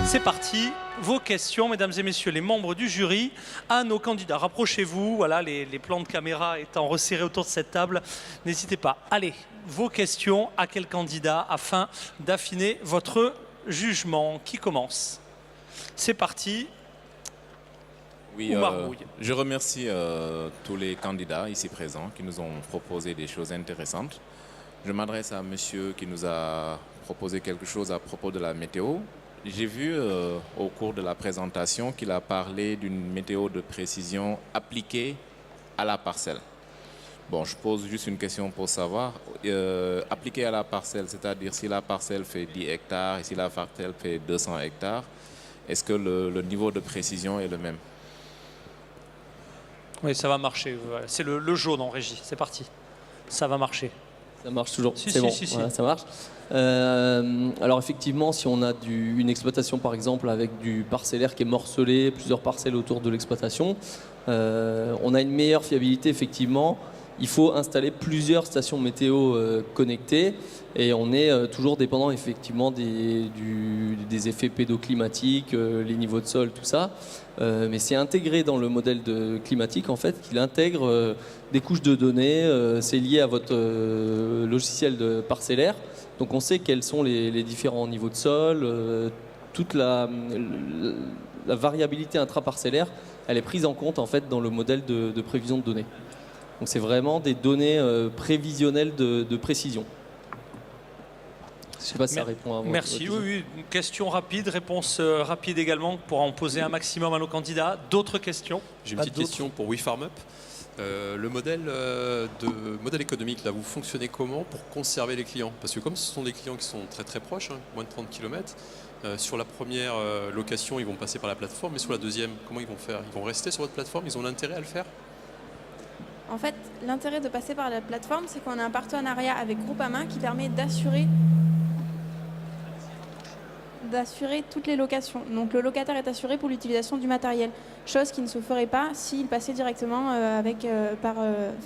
c'est parti. Vos questions, mesdames et messieurs, les membres du jury, à nos candidats. Rapprochez-vous, voilà, les plans de caméra étant resserrés autour de cette table. N'hésitez pas. Allez, vos questions à quel candidat afin d'affiner votre jugement. Qui commence? C'est parti. Oui, je remercie tous les candidats ici présents qui nous ont proposé des choses intéressantes. Je m'adresse à monsieur qui nous a proposé quelque chose à propos de la météo. J'ai vu au cours de la présentation qu'il a parlé d'une météo de précision appliquée à la parcelle. Bon, je pose juste une question pour savoir. Appliquée à la parcelle, c'est-à-dire si la parcelle fait 10 hectares et si la parcelle fait 200 hectares, est-ce que le niveau de précision est le même? Oui, ça va marcher. C'est le jaune en régie. C'est parti. Ça va marcher. Ça marche toujours. Si, c'est bon. Si. Voilà, ça marche. Alors effectivement, si on a une exploitation par exemple avec du parcellaire qui est morcelé, plusieurs parcelles autour de l'exploitation, on a une meilleure fiabilité effectivement. Il faut installer plusieurs stations météo connectées et on est toujours dépendant effectivement des effets pédoclimatiques, les niveaux de sol, tout ça. Mais c'est intégré dans le modèle climatique en fait, qu'il intègre des couches de données. C'est lié à votre logiciel de parcellaire. Donc on sait quels sont les différents niveaux de sol. Toute la variabilité intraparcellaire, elle est prise en compte en fait dans le modèle de prévision de données. Donc c'est vraiment des données prévisionnelles de précision. Je ne sais pas si ça répond à votre Merci. Oui. Une question rapide, réponse rapide également pour en poser un maximum à nos candidats. D'autres questions? J'ai une petite question pour WeFarmUp. Le modèle économique, là, vous fonctionnez comment pour conserver les clients? Parce que comme ce sont des clients qui sont très très proches, moins de 30 km, sur la première location, ils vont passer par la plateforme, mais sur la deuxième, comment ils vont faire? Ils vont rester sur votre plateforme? Ils ont l'intérêt à le faire? En fait, l'intérêt de passer par la plateforme, c'est qu'on a un partenariat avec Groupama qui permet d'assurer toutes les locations. Donc le locataire est assuré pour l'utilisation du matériel, chose qui ne se ferait pas s'il passait directement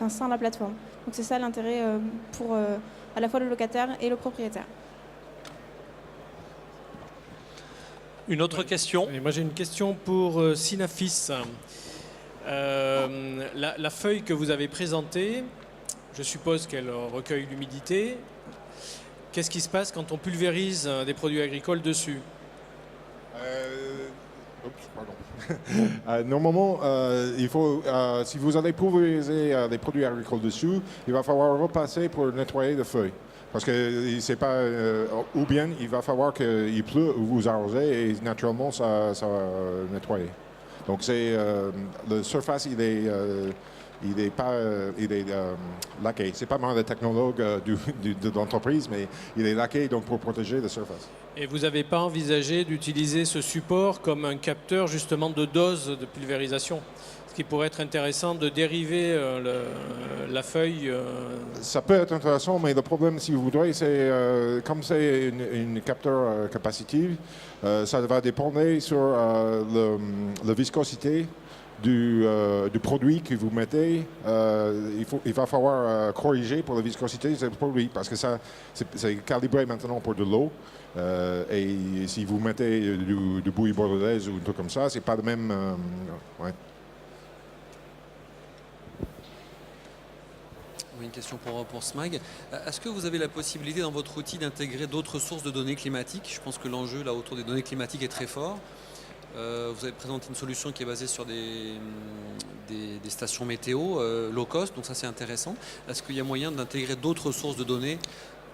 sans la plateforme. Donc c'est ça l'intérêt pour à la fois le locataire et le propriétaire. Une autre question? Et moi j'ai une question pour Synafis. La feuille que vous avez présentée, je suppose qu'elle recueille l'humidité. Qu'est-ce qui se passe quand on pulvérise des produits agricoles dessus? Oups, pardon. Normalement, il faut, si vous allez pulvériser des produits agricoles dessus, il va falloir repasser pour nettoyer les feuilles. Parce que c'est pas, ou bien il va falloir qu'il pleut ou vous arrosez et naturellement ça va nettoyer. Donc c'est le surface il est laqué. C'est pas moi le technologue de l'entreprise, mais il est laqué donc pour protéger la surface. Et vous n'avez pas envisagé d'utiliser ce support comme un capteur justement de dose de pulvérisation? Ce qui pourrait être intéressant de dériver la feuille. Ça peut être intéressant, mais le problème, si vous voudrez, c'est comme c'est une capteur capacitive, ça va dépendre sur la viscosité du produit que vous mettez. Il va falloir corriger pour la viscosité de ce produit parce que c'est calibré maintenant pour de l'eau. Et si vous mettez du bouillie bordelaise ou un truc comme ça, c'est pas le même. Ouais. Une question pour SMAG. Est-ce que vous avez la possibilité dans votre outil d'intégrer d'autres sources de données climatiques? Je pense que l'enjeu là autour des données climatiques est très fort. Vous avez présenté une solution qui est basée sur des stations météo low cost, donc ça c'est intéressant. Est-ce qu'il y a moyen d'intégrer d'autres sources de données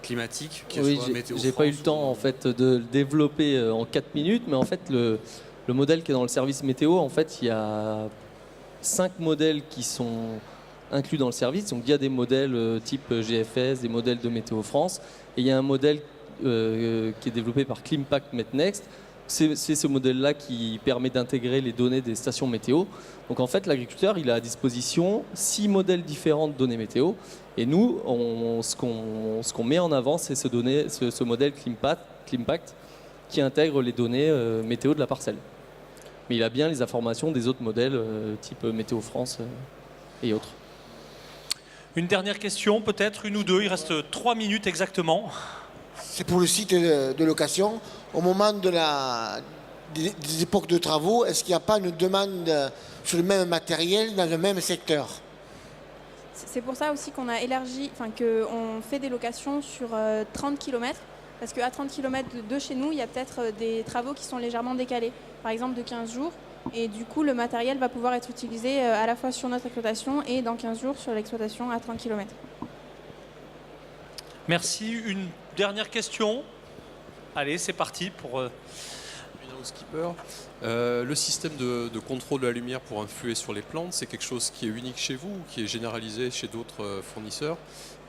climatiques? Oui, j'ai pas eu le temps en fait de le développer en 4 minutes, mais en fait le modèle qui est dans le service météo, en fait il y a 5 modèles qui sont inclus dans le service. Donc il y a des modèles type GFS, des modèles de Météo France, et il y a un modèle qui est développé par Climpact Metnext. C'est ce modèle-là qui permet d'intégrer les données des stations météo. Donc en fait, l'agriculteur, il a à disposition 6 modèles différents de données météo. Et nous, ce qu'on met en avant, c'est ce modèle Climpact qui intègre les données météo de la parcelle. Mais il a bien les informations des autres modèles type Météo France et autres. Une dernière question, peut-être une ou deux. Il reste 3 minutes exactement. C'est pour le site de location. Au moment des époques de travaux, est-ce qu'il n'y a pas une demande sur le même matériel dans le même secteur? C'est pour ça aussi qu'on a élargi, qu'on fait des locations sur 30 km. Parce qu'à 30 km de chez nous, il y a peut-être des travaux qui sont légèrement décalés. Par exemple de 15 jours. Et du coup, le matériel va pouvoir être utilisé à la fois sur notre exploitation et dans 15 jours sur l'exploitation à 30 km. Merci. Une dernière question. Allez, c'est parti pour... Skipper. Le système de contrôle de la lumière pour influer sur les plantes, c'est quelque chose qui est unique chez vous ou qui est généralisé chez d'autres fournisseurs?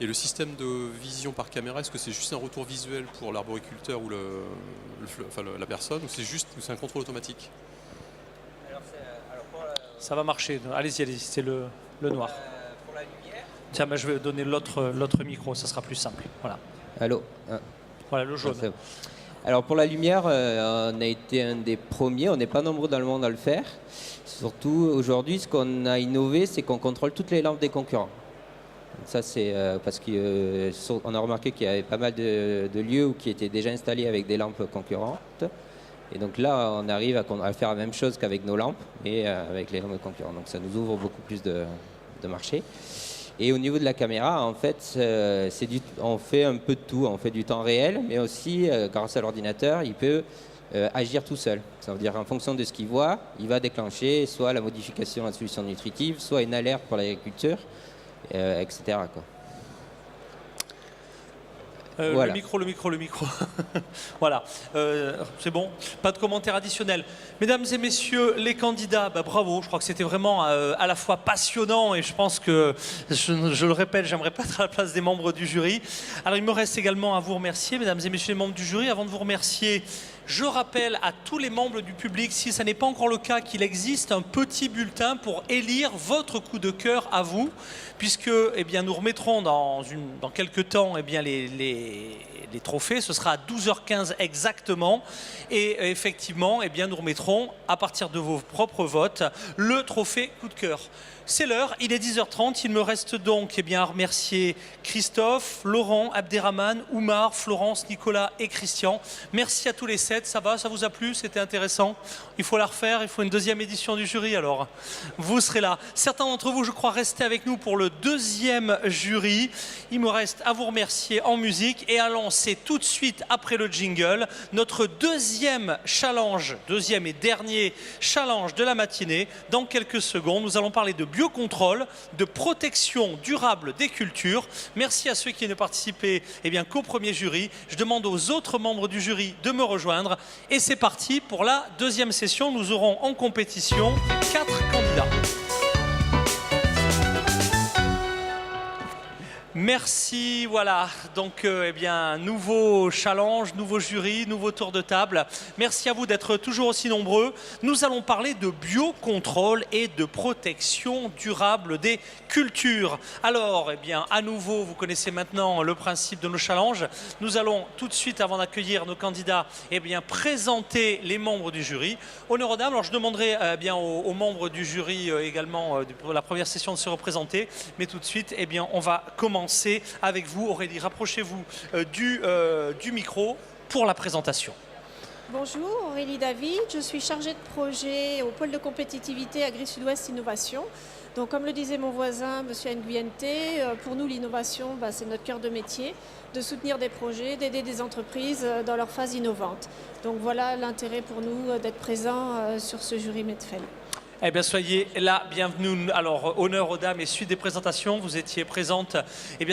Et le système de vision par caméra, est-ce que c'est juste un retour visuel pour l'arboriculteur ou la personne, ou c'est un contrôle automatique? Ça va marcher. Allez-y, c'est le noir. Pour la lumière. Tiens, je vais donner l'autre micro, ça sera plus simple. Voilà. Allô. Voilà le jaune. Alors pour la lumière, on a été un des premiers. On n'est pas nombreux dans le monde à le faire. Surtout aujourd'hui, ce qu'on a innové, c'est qu'on contrôle toutes les lampes des concurrents. Ça, c'est parce qu'on a remarqué qu'il y avait pas mal de lieux qui étaient déjà installés avec des lampes concurrentes. Et donc là, on arrive à faire la même chose qu'avec nos lampes et avec les lampes concurrents. Donc ça nous ouvre beaucoup plus de marché. Et au niveau de la caméra, en fait, on fait un peu de tout. On fait du temps réel, mais aussi, grâce à l'ordinateur, il peut agir tout seul. Ça veut dire en fonction de ce qu'il voit, il va déclencher soit la modification de la solution nutritive, soit une alerte pour l'agriculture, etc. quoi. Voilà. Le micro. Voilà, c'est bon. Pas de commentaires additionnels. Mesdames et messieurs les candidats, bravo. Je crois que c'était vraiment à la fois passionnant et je pense que, je le répète, j'aimerais pas être à la place des membres du jury. Alors il me reste également à vous remercier, mesdames et messieurs les membres du jury. Avant de vous remercier, je rappelle à tous les membres du public, si ça n'est pas encore le cas, qu'il existe un petit bulletin pour élire votre coup de cœur à vous, puisque nous remettrons dans quelques temps les trophées. Ce sera à 12h15 exactement. Et effectivement, nous remettrons, à partir de vos propres votes, le trophée coup de cœur. C'est l'heure, il est 10h30, il me reste donc à remercier Christophe, Laurent, Abderrahmane, Oumar, Florence, Nicolas et Christian. Merci à tous les 7, ça va, ça vous a plu, c'était intéressant. Il faut la refaire, il faut une deuxième édition du jury alors. Vous serez là. Certains d'entre vous, je crois, rester avec nous pour le deuxième jury. Il me reste à vous remercier en musique et à lancer commencer tout de suite après le jingle notre deuxième et dernier challenge de la matinée. Dans quelques secondes, nous allons parler de biocontrôle, de protection durable des cultures. Merci à ceux qui ne participaient qu'au premier jury. Je demande aux autres membres du jury de me rejoindre. Et c'est parti pour la deuxième session. Nous aurons en compétition 4 candidats. Merci, voilà, donc nouveau challenge, nouveau jury, nouveau tour de table. Merci à vous d'être toujours aussi nombreux. Nous allons parler de biocontrôle et de protection durable des cultures. Alors, à nouveau, vous connaissez maintenant le principe de nos challenges. Nous allons tout de suite, avant d'accueillir nos candidats, présenter les membres du jury. Honneur aux dames, alors je demanderai aux membres du jury également pour la première session de se représenter. Mais tout de suite, on va commencer avec vous. Aurélie, rapprochez-vous du micro pour la présentation. Bonjour, Aurélie David, je suis chargée de projet au pôle de compétitivité Agri-Sud-Ouest Innovation. Donc comme le disait mon voisin, M. Nguyente, pour nous l'innovation, c'est notre cœur de métier, de soutenir des projets, d'aider des entreprises dans leur phase innovante. Donc voilà l'intérêt pour nous d'être présents sur ce jury Medfel. Soyez là, bienvenue. Alors, honneur aux dames et suite des présentations. Vous étiez présente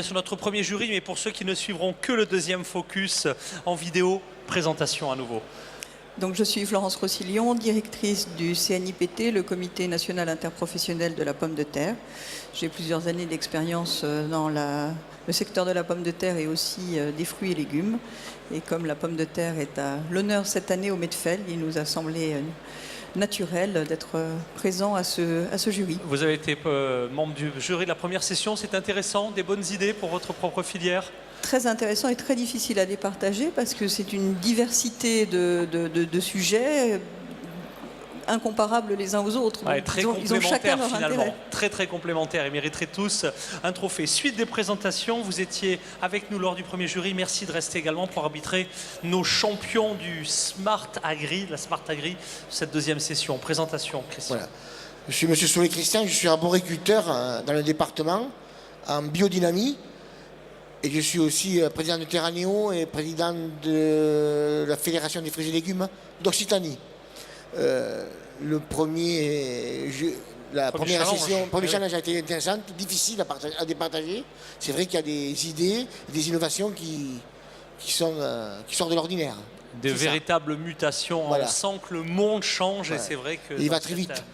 sur notre premier jury, mais pour ceux qui ne suivront que le deuxième focus en vidéo, présentation à nouveau. Donc, je suis Florence Rossillon, directrice du CNIPT, le Comité national interprofessionnel de la pomme de terre. J'ai plusieurs années d'expérience dans le secteur de la pomme de terre et aussi des fruits et légumes. Et comme la pomme de terre est à l'honneur cette année au Medfel, il nous a semblé naturel d'être présent à ce jury. Vous avez été membre du jury de la première session, c'est intéressant, des bonnes idées pour votre propre filière? Très intéressant et très difficile à départager parce que c'est une diversité de sujets incomparables les uns aux autres. Ouais, très ils ont chacun leur finalement, intérêt. très complémentaires. Ils mériteraient tous un trophée. Suite des présentations, vous étiez avec nous lors du premier jury. Merci de rester également pour arbitrer nos champions du Smart Agri, de la Smart Agri, cette deuxième session. Présentation, Christian. Voilà. Je suis M. Solé-Christian, je suis arboriculteur dans le département en biodynamie. Et je suis aussi président de Terranéo et président de la Fédération des fruits et légumes d'Occitanie. Le premier challenge a été intéressant, difficile à départager. C'est vrai qu'il y a des idées, des innovations qui sortent de l'ordinaire. De véritables mutations. Voilà. On sent que le monde change et c'est vrai que... Il va très vite.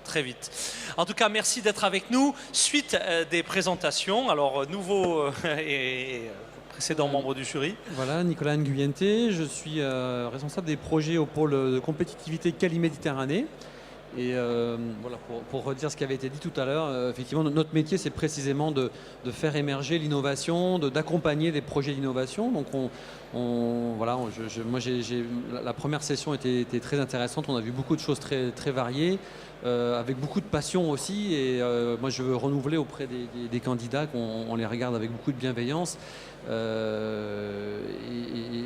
Très vite. En tout cas, merci d'être avec nous. Suite des présentations, alors nouveau et précédent membre du jury. Voilà, Nicolas Nguyente, je suis responsable des projets au pôle de compétitivité Cali-Méditerranée. Et voilà, pour redire ce qui avait été dit tout à l'heure, effectivement, notre métier, c'est précisément de faire émerger l'innovation, d'accompagner des projets d'innovation. Donc, la première session était très intéressante. On a vu beaucoup de choses très variées, avec beaucoup de passion aussi. Et moi, je veux renouveler auprès des candidats qu'on les regarde avec beaucoup de bienveillance. Et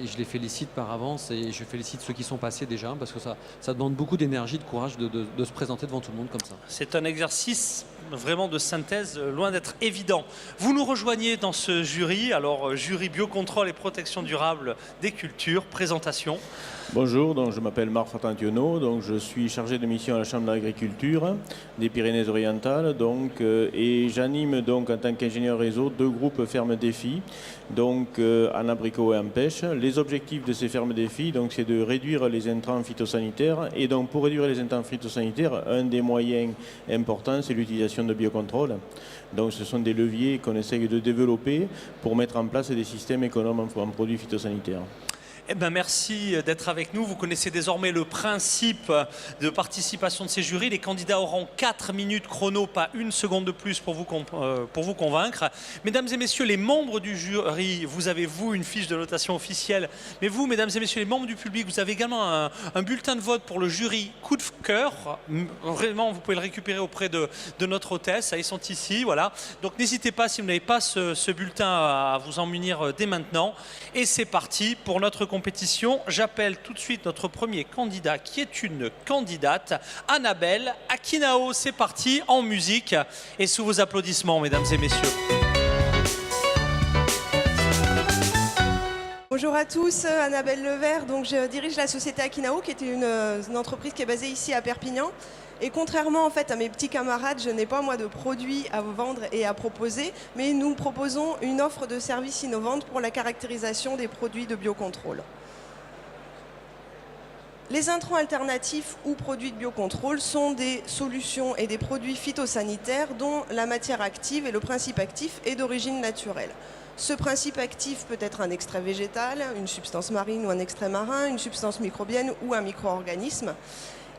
je les félicite par avance et je félicite ceux qui sont passés déjà parce que ça demande beaucoup d'énergie, de courage de se présenter devant tout le monde comme ça. C'est un exercice vraiment de synthèse loin d'être évident. Vous nous rejoignez dans ce jury, alors jury biocontrôle et protection durable des cultures, présentation. Bonjour, donc je m'appelle Marc Fratantiono, donc je suis chargé de mission à la Chambre d'agriculture des Pyrénées-Orientales et j'anime donc en tant qu'ingénieur réseau 2 groupes fermes défis en abricot et en pêche. Les objectifs de ces fermes défis c'est de réduire les intrants phytosanitaires et donc pour réduire les intrants phytosanitaires, un des moyens importants c'est l'utilisation de biocontrôle. Donc ce sont des leviers qu'on essaye de développer pour mettre en place des systèmes économes en produits phytosanitaires. Merci d'être avec nous. Vous connaissez désormais le principe de participation de ces jurys. Les candidats auront 4 minutes chrono, pas 1 seconde de plus pour vous convaincre. Mesdames et messieurs, les membres du jury, vous avez une fiche de notation officielle. Mais vous, mesdames et messieurs, les membres du public, vous avez également un bulletin de vote pour le jury coup de cœur. Vraiment, vous pouvez le récupérer auprès de notre hôtesse. Ils sont ici, voilà. Donc n'hésitez pas, si vous n'avez pas ce bulletin, à vous en munir dès maintenant. Et c'est parti pour notre compétition. J'appelle tout de suite notre premier candidat qui est une candidate, Annabelle Akinao. C'est parti, en musique et sous vos applaudissements, mesdames et messieurs. Bonjour à tous, Annabelle Levert, donc je dirige la société Akinao, qui est une entreprise qui est basée ici à Perpignan. Et contrairement en fait à mes petits camarades, je n'ai pas moi de produits à vendre et à proposer, mais nous proposons une offre de services innovante pour la caractérisation des produits de biocontrôle. Les intrants alternatifs ou produits de biocontrôle sont des solutions et des produits phytosanitaires dont la matière active et le principe actif est d'origine naturelle. Ce principe actif peut être un extrait végétal, une substance marine ou un extrait marin, une substance microbienne ou un micro-organisme.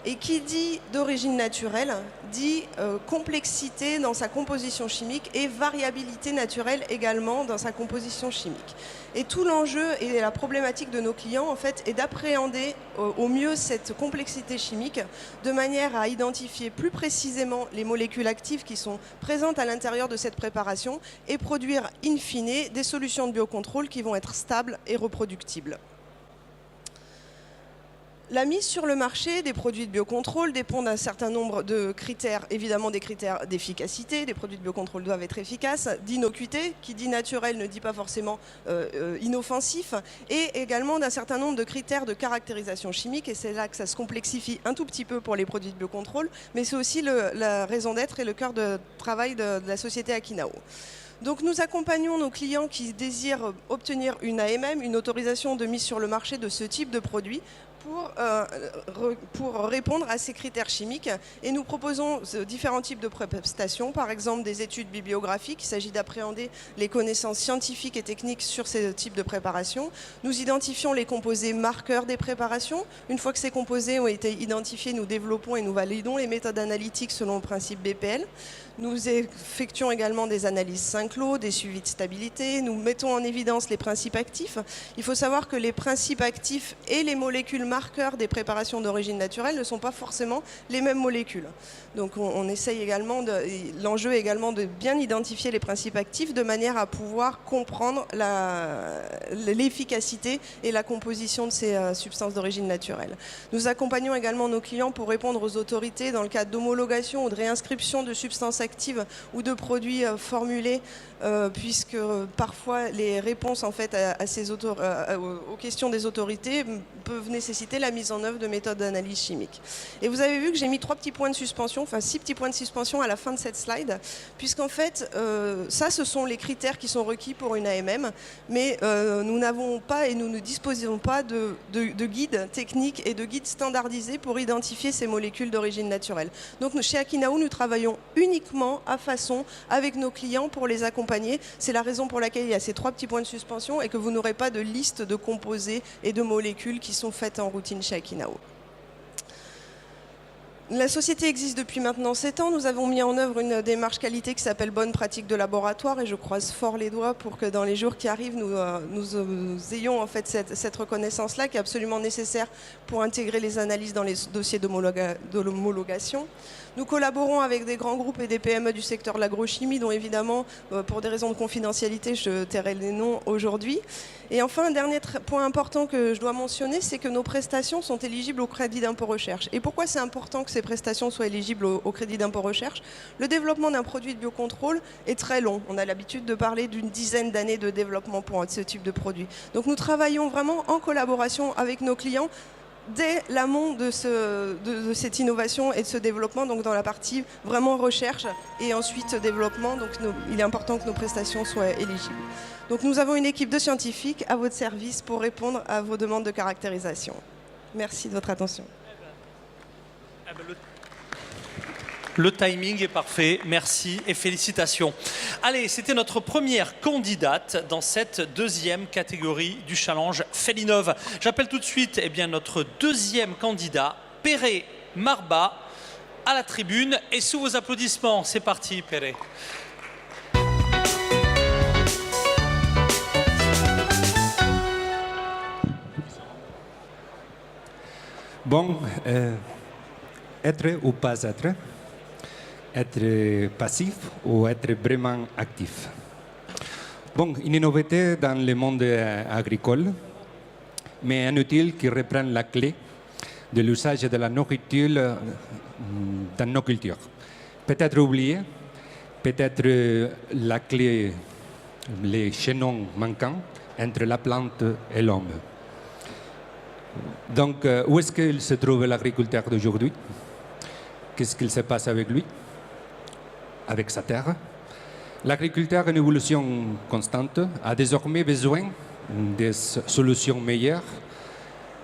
Et qui dit d'origine naturelle, dit complexité dans sa composition chimique et variabilité naturelle également dans sa composition chimique. Et tout l'enjeu et la problématique de nos clients, en fait, est d'appréhender au mieux cette complexité chimique de manière à identifier plus précisément les molécules actives qui sont présentes à l'intérieur de cette préparation et produire in fine des solutions de biocontrôle qui vont être stables et reproductibles. La mise sur le marché des produits de biocontrôle dépend d'un certain nombre de critères, évidemment des critères d'efficacité, des produits de biocontrôle doivent être efficaces, d'innocuité, qui dit naturel ne dit pas forcément inoffensif, et également d'un certain nombre de critères de caractérisation chimique, et c'est là que ça se complexifie un tout petit peu pour les produits de biocontrôle, mais c'est aussi la raison d'être et le cœur de travail de la société Akinao. Donc nous accompagnons nos clients qui désirent obtenir une AMM, une autorisation de mise sur le marché de ce type de produit, pour répondre à ces critères chimiques. Et nous proposons différents types de prestations, par exemple des études bibliographiques. Il s'agit d'appréhender les connaissances scientifiques et techniques sur ces types de préparations. Nous identifions les composés marqueurs des préparations. Une fois que ces composés ont été identifiés, nous développons et nous validons les méthodes analytiques selon le principe BPL. Nous effectuons également des analyses Synclo, des suivis de stabilité. Nous mettons en évidence les principes actifs. Il faut savoir que les principes actifs et les molécules marqueurs des préparations d'origine naturelle ne sont pas forcément les mêmes molécules. Donc on essaye également, l'enjeu est également de bien identifier les principes actifs de manière à pouvoir comprendre l'efficacité et la composition de ces substances d'origine naturelle. Nous accompagnons également nos clients pour répondre aux autorités dans le cadre d'homologation ou de réinscription de substances actives ou de produits formulés, puisque parfois les réponses en fait aux questions des autorités peuvent nécessiter la mise en œuvre de méthodes d'analyse chimique. Et vous avez vu que j'ai mis 3 petits points de suspension, enfin 6 petits points de suspension à la fin de cette slide, puisqu'en fait ça ce sont les critères qui sont requis pour une AMM, mais nous n'avons pas et nous ne disposons pas de guides techniques et de guides standardisés pour identifier ces molécules d'origine naturelle. Donc chez Akinao, nous travaillons uniquement à façon avec nos clients pour les accompagner. C'est la raison pour laquelle il y a ces 3 petits points de suspension et que vous n'aurez pas de liste de composés et de molécules qui sont faites en routine chez Akinao. La société existe depuis maintenant 7 ans. Nous avons mis en œuvre une démarche qualité qui s'appelle Bonne pratique de laboratoire et je croise fort les doigts pour que dans les jours qui arrivent, nous ayons en fait cette reconnaissance-là qui est absolument nécessaire pour intégrer les analyses dans les dossiers d'homologation. Nous collaborons avec des grands groupes et des PME du secteur de l'agrochimie, dont évidemment, pour des raisons de confidentialité, je tairai les noms aujourd'hui. Et enfin, un dernier point important que je dois mentionner, c'est que nos prestations sont éligibles au crédit d'impôt recherche. Et pourquoi c'est important que ces prestations soient éligibles au crédit d'impôt recherche? Le développement d'un produit de biocontrôle est très long. On a l'habitude de parler d'une dizaine d'années de développement pour ce type de produit. Donc nous travaillons vraiment en collaboration avec nos clients dès l'amont de cette innovation et de ce développement, donc dans la partie vraiment recherche et ensuite développement. Donc il est important que nos prestations soient éligibles. Donc nous avons une équipe de scientifiques à votre service pour répondre à vos demandes de caractérisation. Merci de votre attention. Le timing est parfait, merci et félicitations. Allez, c'était notre première candidate dans cette deuxième catégorie du challenge Félinov. J'appelle tout de suite notre deuxième candidat, Pere Marba, à la tribune. Et sous vos applaudissements, c'est parti Pere. Bon, être ou pas être passif ou être vraiment actif. Bon, une nouveauté dans le monde agricole, mais un outil qui reprend la clé de l'usage de la nourriture dans nos cultures. Peut-être oublié, peut-être la clé, les chaînons manquants, entre la plante et l'homme. Donc, où est-ce qu'il se trouve l'agriculteur d'aujourd'hui? Qu'est-ce qu'il se passe avec lui, avec sa terre? L'agriculteur en évolution constante a désormais besoin de solutions meilleures,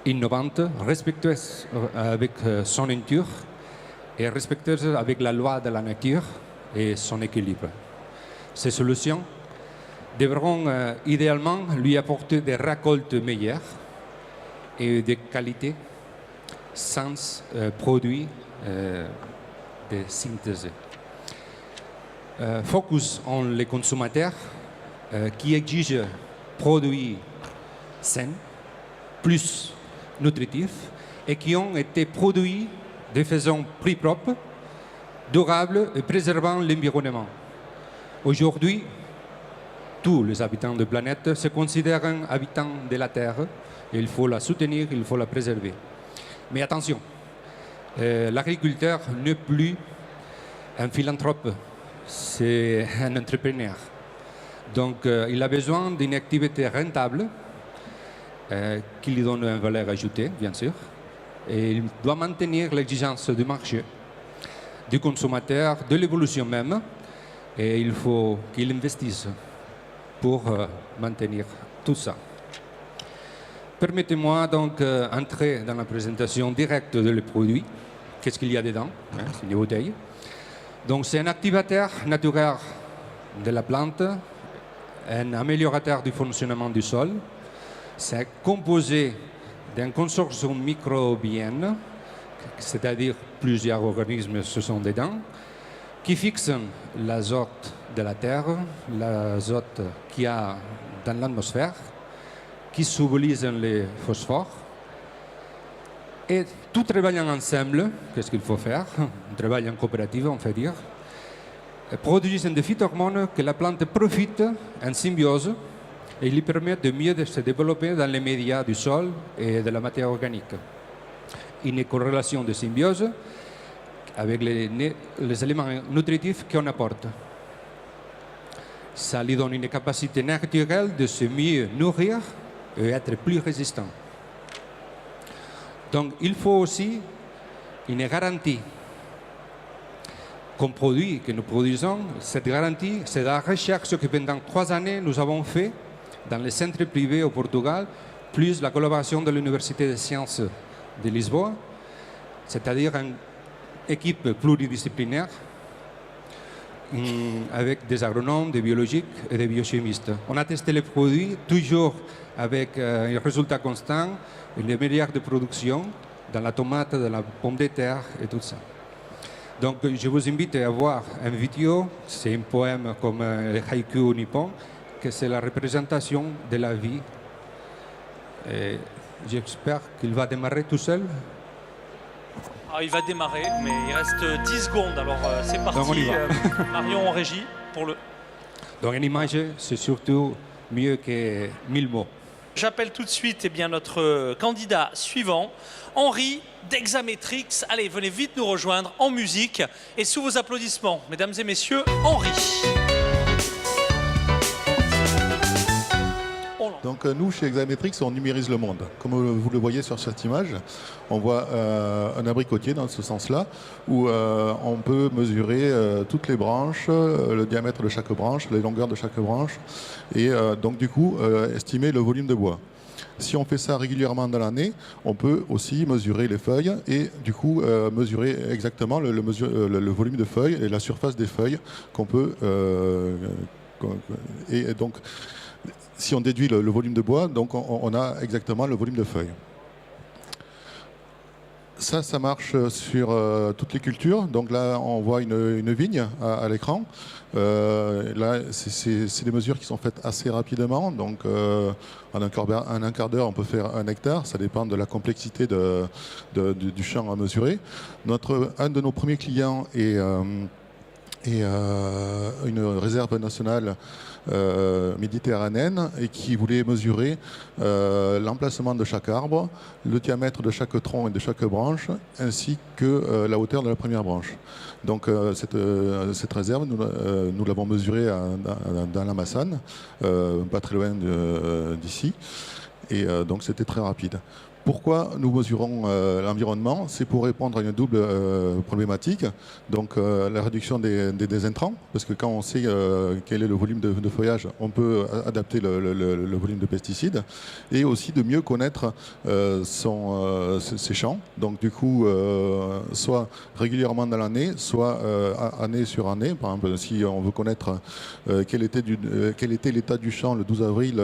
innovantes, respectueuses avec son nature et respectueuses avec la loi de la nature et son équilibre. Ces solutions devront idéalement lui apporter des récoltes meilleures et de qualité sans produits de synthèse. Focus en les consommateurs qui exigent produits sains, plus nutritifs et qui ont été produits de façon plus propre, durable et préservant l'environnement. Aujourd'hui, tous les habitants de la planète se considèrent habitants de la Terre. Il faut la soutenir, il faut la préserver. Mais attention, l'agriculteur n'est plus un philanthrope, c'est un entrepreneur. Donc, il a besoin d'une activité rentable qui lui donne une valeur ajoutée, bien sûr. Et il doit maintenir l'exigence du marché, du consommateur, de l'évolution même. Et il faut qu'il investisse pour maintenir tout ça. Permettez-moi donc d'entrer dans la présentation directe des produits. Qu'est-ce qu'il y a dedans? C'est des bouteilles. Donc, c'est un activateur naturel de la plante, un améliorateur du fonctionnement du sol. C'est composé d'un consortium microbien, c'est-à-dire plusieurs organismes se sont dedans, qui fixent l'azote de la terre, l'azote qu'il y a dans l'atmosphère, qui symbolisent les phosphores. Et tout travaillant ensemble, qu'est-ce qu'il faut faire? Un travail en coopérative, on peut dire, produisent des phytohormones que la plante profite en symbiose et lui permettent de mieux se développer dans les médias du sol et de la matière organique. Une corrélation de symbiose avec les éléments nutritifs qu'on apporte. Ça lui donne une capacité naturelle de se mieux nourrir et être plus résistant. Donc, il faut aussi une garantie qu'on produit, que nous produisons. Cette garantie, c'est la recherche que pendant 3 années, nous avons fait dans les centres privés au Portugal, plus la collaboration de l'Université des sciences de Lisboa, c'est-à-dire une équipe pluridisciplinaire avec des agronomes, des biologiques et des biochimistes. On a testé les produits toujours avec un résultat constant, une meilleure de production dans la tomate, dans la pomme de terre et tout ça. Donc je vous invite à voir une vidéo, c'est un poème comme le haïku nippon, que c'est la représentation de la vie. Et j'espère qu'il va démarrer tout seul. Ah, il va démarrer, mais il reste 10 secondes, alors c'est parti. Donc on y va. Marion en régie pour le... Donc une image, c'est surtout mieux que 1000 mots. J'appelle tout de suite notre candidat suivant, Henri d'Hexametrix. Allez, venez vite nous rejoindre en musique et sous vos applaudissements, mesdames et messieurs, Henri. Donc nous, chez Hexametrix, on numérise le monde. Comme vous le voyez sur cette image, on voit un abricotier dans ce sens-là, où on peut mesurer toutes les branches, le diamètre de chaque branche, les longueurs de chaque branche, et donc du coup, estimer le volume de bois. Si on fait ça régulièrement dans l'année, on peut aussi mesurer les feuilles et du coup mesurer exactement le volume de feuilles et la surface des feuilles qu'on peut... et donc, si on déduit le volume de bois, donc on a exactement le volume de feuilles. Ça marche sur toutes les cultures. Donc là, on voit une vigne à l'écran. Là, c'est des mesures qui sont faites assez rapidement. Donc, en un quart d'heure, on peut faire 1 hectare. Ça dépend de la complexité du champ à mesurer. Un de nos premiers clients est et une réserve nationale méditerranéenne et qui voulait mesurer l'emplacement de chaque arbre, le diamètre de chaque tronc et de chaque branche, ainsi que la hauteur de la première branche. Donc cette réserve, nous l'avons mesurée dans la Massane, pas très loin d'ici, et donc c'était très rapide. Pourquoi nous mesurons l'environnement? C'est pour répondre à une double problématique, donc la réduction des intrants, parce que quand on sait quel est le volume de feuillage, on peut adapter le volume de pesticides, et aussi de mieux connaître ses champs, donc du coup, soit régulièrement dans l'année, soit année sur année. Par exemple, si on veut connaître quel était l'état du champ le 12 avril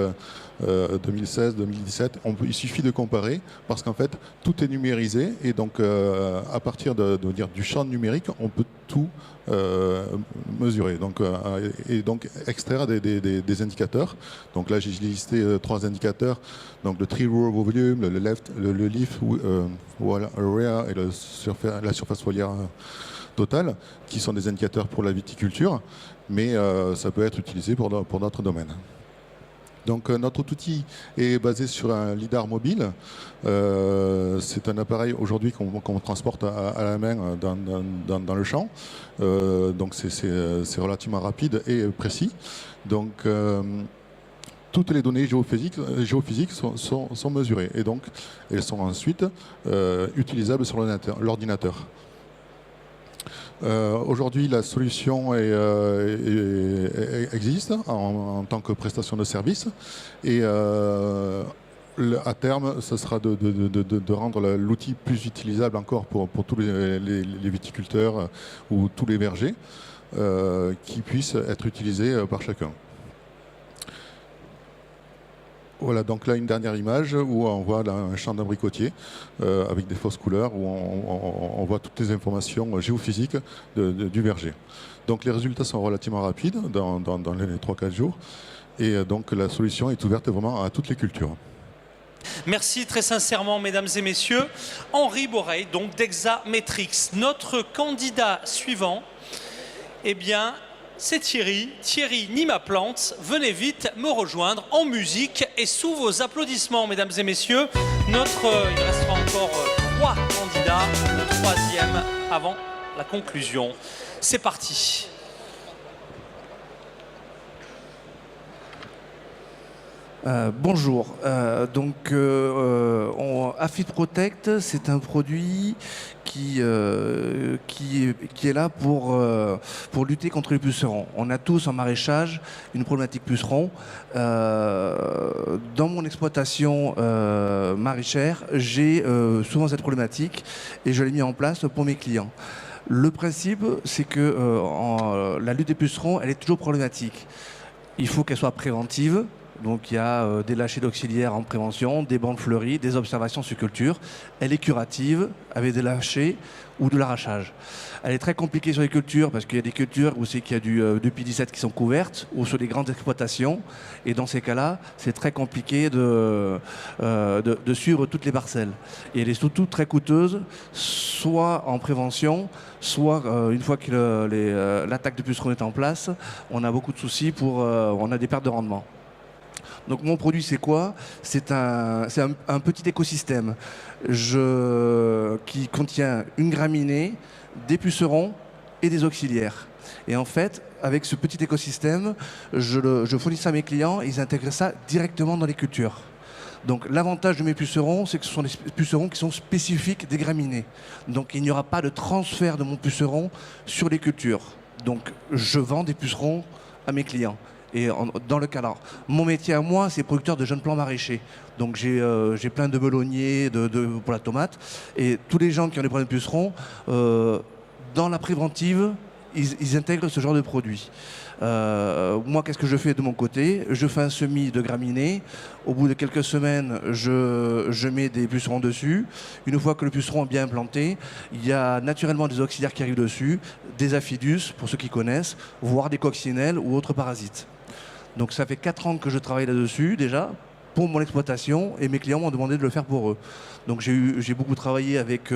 2016-2017, il suffit de comparer, parce qu'en fait tout est numérisé, et donc à partir du champ numérique on peut tout mesurer, et donc extraire des indicateurs. Donc là j'ai listé 3 indicateurs, donc le tree row volume, le leaf area et la surface foliaire totale, qui sont des indicateurs pour la viticulture, mais ça peut être utilisé pour d'autres domaines. Donc notre outil est basé sur un lidar mobile. C'est un appareil aujourd'hui qu'on transporte à la main dans le champ. Donc c'est relativement rapide et précis. Donc toutes les données géophysiques sont mesurées, et donc elles sont ensuite utilisables sur l'ordinateur. Aujourd'hui, la solution existe en tant que prestation de service, et à terme, ce sera de rendre l'outil plus utilisable encore pour tous les viticulteurs ou tous les vergers, qui puissent être utilisés par chacun. Voilà, donc là une dernière image où on voit là un champ d'abricotier avec des fausses couleurs, où on voit toutes les informations géophysiques du verger. Donc les résultats sont relativement rapides dans les 3-4 jours, et donc la solution est ouverte vraiment à toutes les cultures. Merci très sincèrement, mesdames et messieurs. Henri Borey, donc d'Hexametrix. Notre candidat suivant, eh bien, c'est Thierry. Thierry Nimaplante, venez vite me rejoindre en musique et sous vos applaudissements, mesdames et messieurs. Il restera encore 3 candidats, le 3e avant la conclusion. C'est parti. Bonjour. Aphid Protect, c'est un produit qui est là pour lutter contre les pucerons. On a tous en maraîchage une problématique puceron. Dans mon exploitation maraîchère, j'ai souvent cette problématique, et je l'ai mis en place pour mes clients. Le principe, c'est que la lutte des pucerons, elle est toujours problématique. Il faut qu'elle soit préventive. Donc il y a des lâchers d'auxiliaires en prévention, des bandes fleuries, des observations sur culture. Elle est curative avec des lâchers ou de l'arrachage. Elle est très compliquée sur les cultures, parce qu'il y a des cultures où c'est qu'il y a du P17 qui sont couvertes, ou sur des grandes exploitations. Et dans ces cas-là, c'est très compliqué de suivre toutes les parcelles. Et elle est surtout très coûteuse, soit en prévention, soit une fois que l'attaque de pucerons est en place, on a beaucoup de soucis, on a des pertes de rendement. Donc mon produit, c'est quoi? C'est un petit écosystème qui contient une graminée, des pucerons et des auxiliaires. Et en fait, avec ce petit écosystème, je fournis ça à mes clients, et ils intègrent ça directement dans les cultures. Donc l'avantage de mes pucerons, c'est que ce sont des pucerons qui sont spécifiques des graminées. Donc il n'y aura pas de transfert de mon puceron sur les cultures. Donc je vends des pucerons à mes clients. Et dans le cas là, mon métier à moi, c'est producteur de jeunes plants maraîchers. Donc j'ai plein de meloniers pour la tomate. Et tous les gens qui ont des problèmes de pucerons, dans la préventive, ils intègrent ce genre de produit. Moi, qu'est-ce que je fais de mon côté? Je fais un semis de graminées. Au bout de quelques semaines, je mets des pucerons dessus. Une fois que le puceron est bien implanté, il y a naturellement des auxiliaires qui arrivent dessus, des aphidus, pour ceux qui connaissent, voire des coccinelles ou autres parasites. Donc ça fait 4 ans que je travaille là-dessus déjà. pour mon exploitation et mes clients m'ont demandé de le faire pour eux. Donc j'ai beaucoup travaillé avec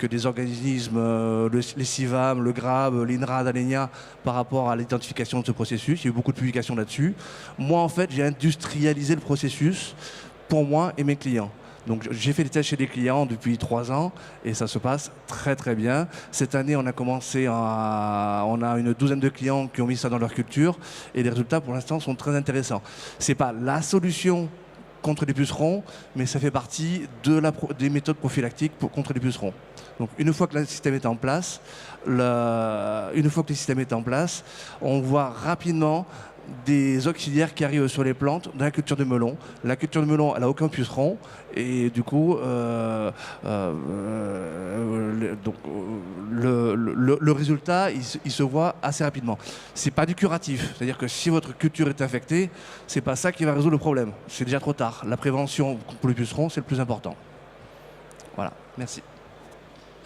des organismes, les CIVAM, le GRAB, l'INRAD, l'ALENIA, par rapport à l'identification de ce processus. Il y a eu beaucoup de publications là-dessus. Moi, en fait, j'ai industrialisé le processus pour moi et mes clients. Donc j'ai fait des tests chez des clients depuis 3 ans et ça se passe très très bien. Cette année, on a une douzaine de clients qui ont mis ça dans leur culture et les résultats pour l'instant sont très intéressants. C'est pas la solution contre les pucerons, mais ça fait partie des méthodes prophylactiques contre les pucerons. Donc une fois que le système est en place, on voit rapidement des auxiliaires qui arrivent sur les plantes dans la culture de melon. La culture de melon, elle n'a aucun puceron et du coup, le résultat, il se voit assez rapidement. C'est pas du curatif, c'est-à-dire que si votre culture est infectée, c'est pas ça qui va résoudre le problème. C'est déjà trop tard. La prévention pour les pucerons, c'est le plus important. Voilà, merci.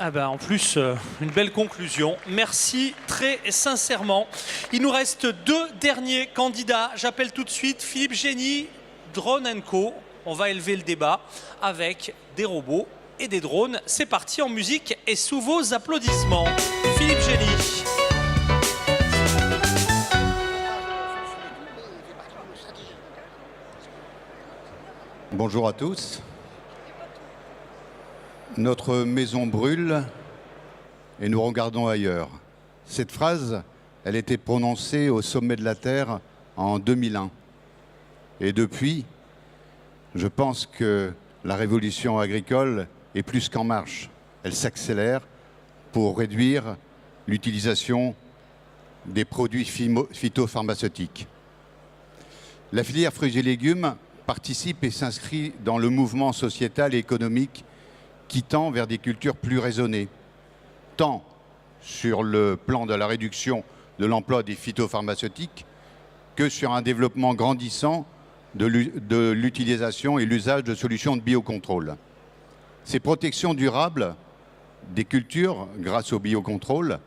Ah ben, en plus, une belle conclusion. Merci très sincèrement. Il nous reste 2 derniers candidats. J'appelle tout de suite Philippe Génie, Drone & Co. On va élever le débat avec des robots et des drones. C'est parti en musique et sous vos applaudissements. Philippe Génie. Bonjour à tous. Notre maison brûle et nous regardons ailleurs. Cette phrase, elle était prononcée au sommet de la Terre en 2001. Et depuis, je pense que la révolution agricole est plus qu'en marche. Elle s'accélère pour réduire l'utilisation des produits phytopharmaceutiques. La filière fruits et légumes participe et s'inscrit dans le mouvement sociétal et économique qui tend vers des cultures plus raisonnées, tant sur le plan de la réduction de l'emploi des phytopharmaceutiques que sur un développement grandissant de l'utilisation et l'usage de solutions de biocontrôle. Ces protections durables des cultures, grâce au biocontrôle,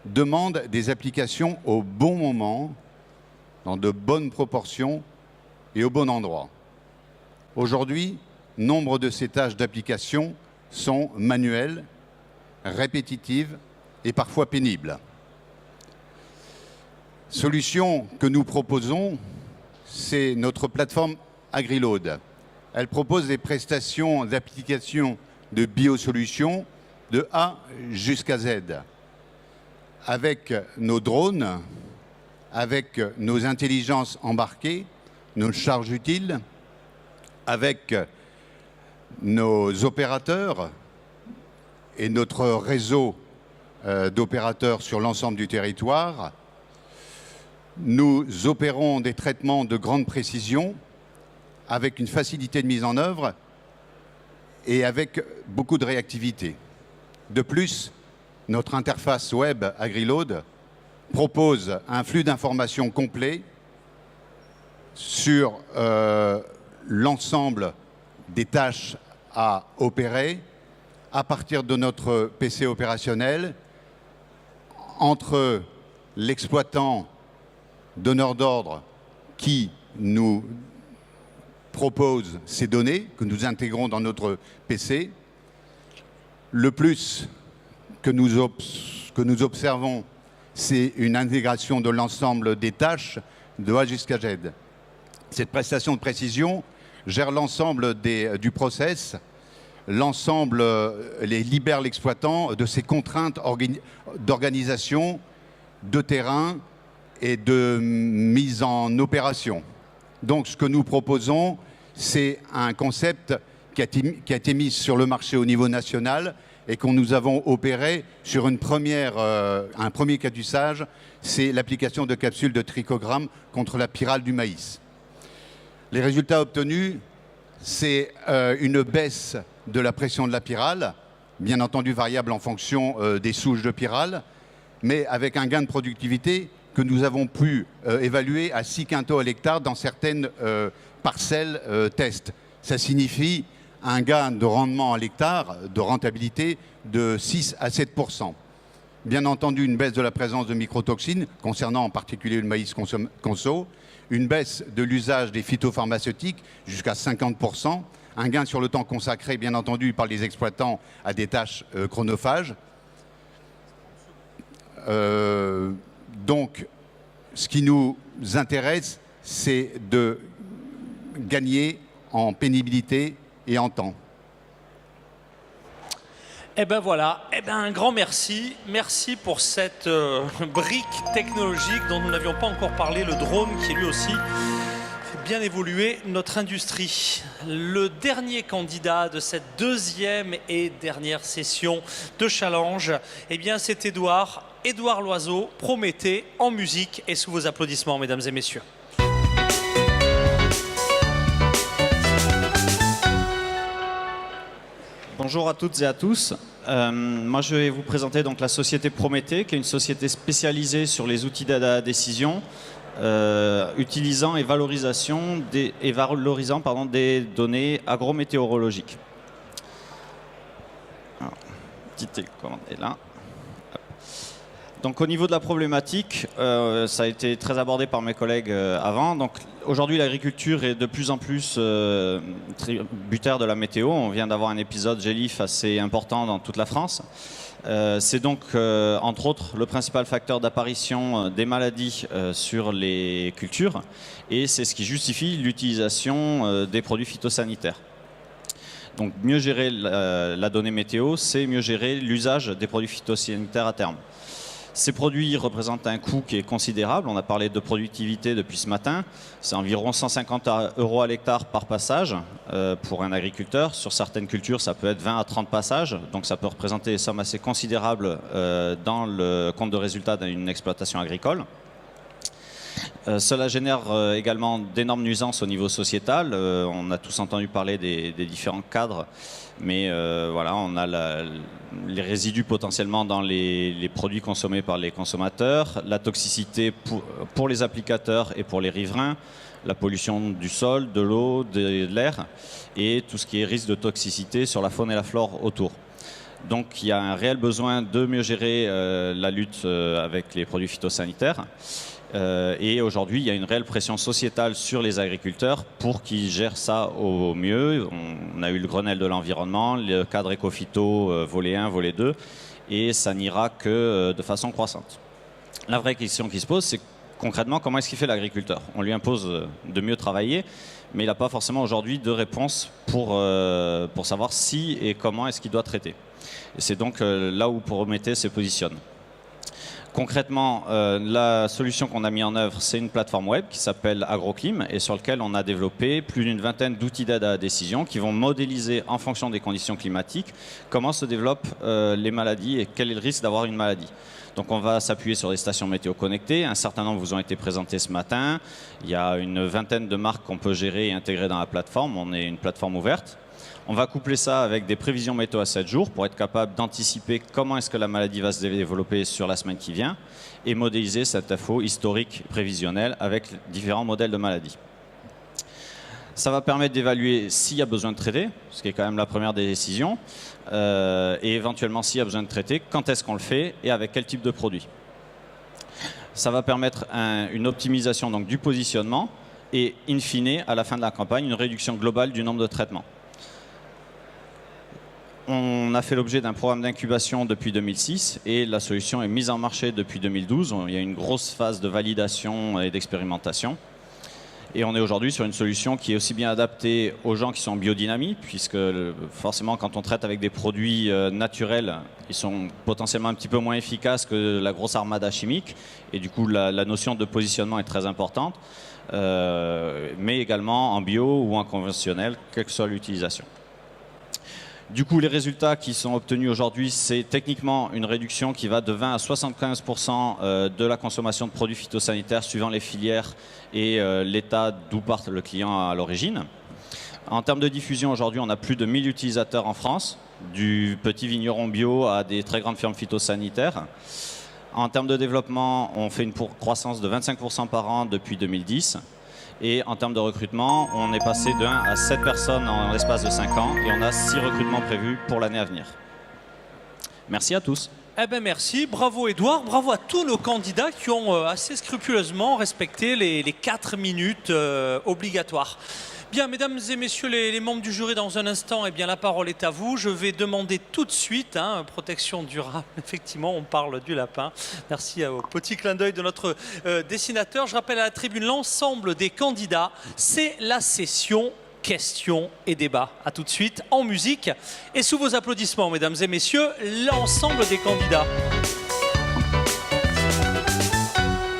demandent des applications au bon moment, dans de bonnes proportions et au bon endroit. Aujourd'hui, nombre de ces tâches d'application sont manuelles, répétitives et parfois pénibles. Solution que nous proposons, c'est notre plateforme AgriLoad. Elle propose des prestations d'application de biosolutions de A jusqu'à Z. Avec nos drones, avec nos intelligences embarquées, nos charges utiles, avec nos opérateurs et notre réseau d'opérateurs sur l'ensemble du territoire, nous opérons des traitements de grande précision avec une facilité de mise en œuvre et avec beaucoup de réactivité. De plus, notre interface web AgriLoad propose un flux d'informations complet sur l'ensemble des tâches à opérer à partir de notre PC opérationnel entre l'exploitant donneur d'ordre qui nous propose ces données que nous intégrons dans notre PC. Le plus que nous observons, c'est une intégration de l'ensemble des tâches de A jusqu'à Z. Cette prestation de précision gère l'ensemble du process, l'ensemble libère l'exploitant de ses contraintes d'organisation, de terrain et de mise en opération. Donc ce que nous proposons, c'est un concept qui a été mis sur le marché au niveau national et que nous avons opéré sur un premier cas d'usage, c'est l'application de capsules de trichogramme contre la pyrale du maïs. Les résultats obtenus, c'est une baisse de la pression de la pyrale, bien entendu variable en fonction des souches de pyrale, mais avec un gain de productivité que nous avons pu évaluer à 6 quintaux à l'hectare dans certaines parcelles test. Ça signifie un gain de rendement à l'hectare, de rentabilité, de 6 à 7%. Bien entendu, une baisse de la présence de microtoxines, concernant en particulier le maïs conso, une baisse de l'usage des phytopharmaceutiques jusqu'à 50%, un gain sur le temps consacré, bien entendu, par les exploitants à des tâches chronophages. Donc, ce qui nous intéresse, c'est de gagner en pénibilité et en temps. Eh ben voilà, eh ben un grand merci. Merci pour cette brique technologique dont nous n'avions pas encore parlé, le drone qui lui aussi fait bien évoluer notre industrie. Le dernier candidat de cette deuxième et dernière session de challenge, eh bien c'est Édouard Loiseau, Prométhée, en musique et sous vos applaudissements, mesdames et messieurs. Bonjour à toutes et à tous. Moi, je vais vous présenter donc la société Prométhée, qui est une société spécialisée sur les outils d'aide à la décision, utilisant et valorisant des données agrométéorologiques. Alors, petite télécommande est là. Donc au niveau de la problématique, ça a été très abordé par mes collègues avant. Donc aujourd'hui, l'agriculture est de plus en plus tributaire de la météo. On vient d'avoir un épisode GELIF assez important dans toute la France. C'est donc, entre autres, le principal facteur d'apparition des maladies sur les cultures. Et c'est ce qui justifie l'utilisation des produits phytosanitaires. Donc mieux gérer la donnée météo, c'est mieux gérer l'usage des produits phytosanitaires à terme. Ces produits représentent un coût qui est considérable. On a parlé de productivité depuis ce matin. C'est environ 150 € à l'hectare par passage pour un agriculteur. Sur certaines cultures, ça peut être 20 à 30 passages. Donc ça peut représenter des sommes assez considérables dans le compte de résultat d'une exploitation agricole. Cela génère également d'énormes nuisances au niveau sociétal. On a tous entendu parler des différents cadres, mais voilà, on a les résidus potentiellement dans les produits consommés par les consommateurs, la toxicité pour les applicateurs et pour les riverains, la pollution du sol, de l'eau, de l'air et tout ce qui est risque de toxicité sur la faune et la flore autour. Donc il y a un réel besoin de mieux gérer la lutte avec les produits phytosanitaires. Et aujourd'hui, il y a une réelle pression sociétale sur les agriculteurs pour qu'ils gèrent ça au mieux. On a eu le Grenelle de l'environnement, le cadre éco-phyto volet 1, volet 2, et ça n'ira que de façon croissante. La vraie question qui se pose, c'est concrètement, comment est-ce qu'il fait l'agriculteur? On lui impose de mieux travailler, mais il n'a pas forcément aujourd'hui de réponse pour savoir si et comment est-ce qu'il doit traiter. Et c'est donc là où Prométhée se positionne. Concrètement, la solution qu'on a mis en œuvre, c'est une plateforme web qui s'appelle AgroClim et sur laquelle on a développé plus d'une vingtaine d'outils d'aide à la décision qui vont modéliser en fonction des conditions climatiques comment se développent les maladies et quel est le risque d'avoir une maladie. Donc on va s'appuyer sur des stations météo connectées. Un certain nombre vous ont été présentés ce matin. Il y a une vingtaine de marques qu'on peut gérer et intégrer dans la plateforme. On est une plateforme ouverte. On va coupler ça avec des prévisions météo à 7 jours pour être capable d'anticiper comment est-ce que la maladie va se développer sur la semaine qui vient et modéliser cette info historique prévisionnelle avec différents modèles de maladies. Ça va permettre d'évaluer s'il y a besoin de traiter, ce qui est quand même la première des décisions, et éventuellement s'il y a besoin de traiter, quand est-ce qu'on le fait et avec quel type de produit. Ça va permettre une optimisation donc, du positionnement et, in fine, à la fin de la campagne, une réduction globale du nombre de traitements. On a fait l'objet d'un programme d'incubation depuis 2006 et la solution est mise en marché depuis 2012. Il y a une grosse phase de validation et d'expérimentation. Et on est aujourd'hui sur une solution qui est aussi bien adaptée aux gens qui sont en biodynamie, puisque forcément quand on traite avec des produits naturels, ils sont potentiellement un petit peu moins efficaces que la grosse armada chimique. Et du coup, la notion de positionnement est très importante, mais également en bio ou en conventionnel, quelle que soit l'utilisation. Du coup, les résultats qui sont obtenus aujourd'hui, c'est techniquement une réduction qui va de 20 à 75% de la consommation de produits phytosanitaires suivant les filières et l'état d'où part le client à l'origine. En termes de diffusion, aujourd'hui, on a plus de 1000 utilisateurs en France, du petit vigneron bio à des très grandes firmes phytosanitaires. En termes de développement, on fait une croissance de 25% par an depuis 2010. Et en termes de recrutement, on est passé de 1 à 7 personnes en l'espace de 5 ans et on a 6 recrutements prévus pour l'année à venir. Merci à tous. Eh ben merci, bravo Edouard, bravo à tous nos candidats qui ont assez scrupuleusement respecté les 4 minutes obligatoires. Bien, mesdames et messieurs les membres du jury, dans un instant, eh bien, la parole est à vous. Je vais demander tout de suite, protection durable, effectivement, on parle du lapin. Merci au petit clin d'œil de notre dessinateur. Je rappelle à la tribune l'ensemble des candidats. C'est la session questions et débats. A tout de suite, en musique et sous vos applaudissements, mesdames et messieurs, l'ensemble des candidats.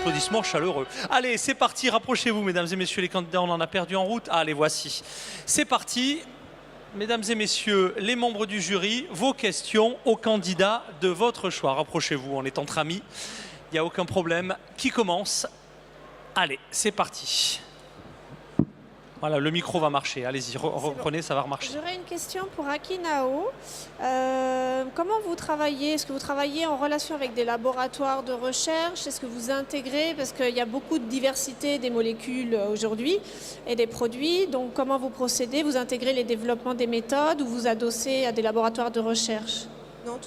Applaudissements chaleureux. Allez, c'est parti, rapprochez-vous, mesdames et messieurs les candidats, on en a perdu en route. Ah, les voici. C'est parti, mesdames et messieurs les membres du jury, vos questions aux candidats de votre choix. Rapprochez-vous, on est entre amis, il n'y a aucun problème. Qui commence? Allez, c'est parti. Voilà, le micro va marcher. Allez-y, reprenez, ça va remarcher. J'aurais une question pour Akinao. Comment vous travaillez? Est-ce que vous travaillez en relation avec des laboratoires de recherche? Est-ce que vous intégrez? Parce qu'il y a beaucoup de diversité des molécules aujourd'hui et des produits. Donc, comment vous procédez? Vous intégrez les développements des méthodes ou vous adossez à des laboratoires de recherche? Non,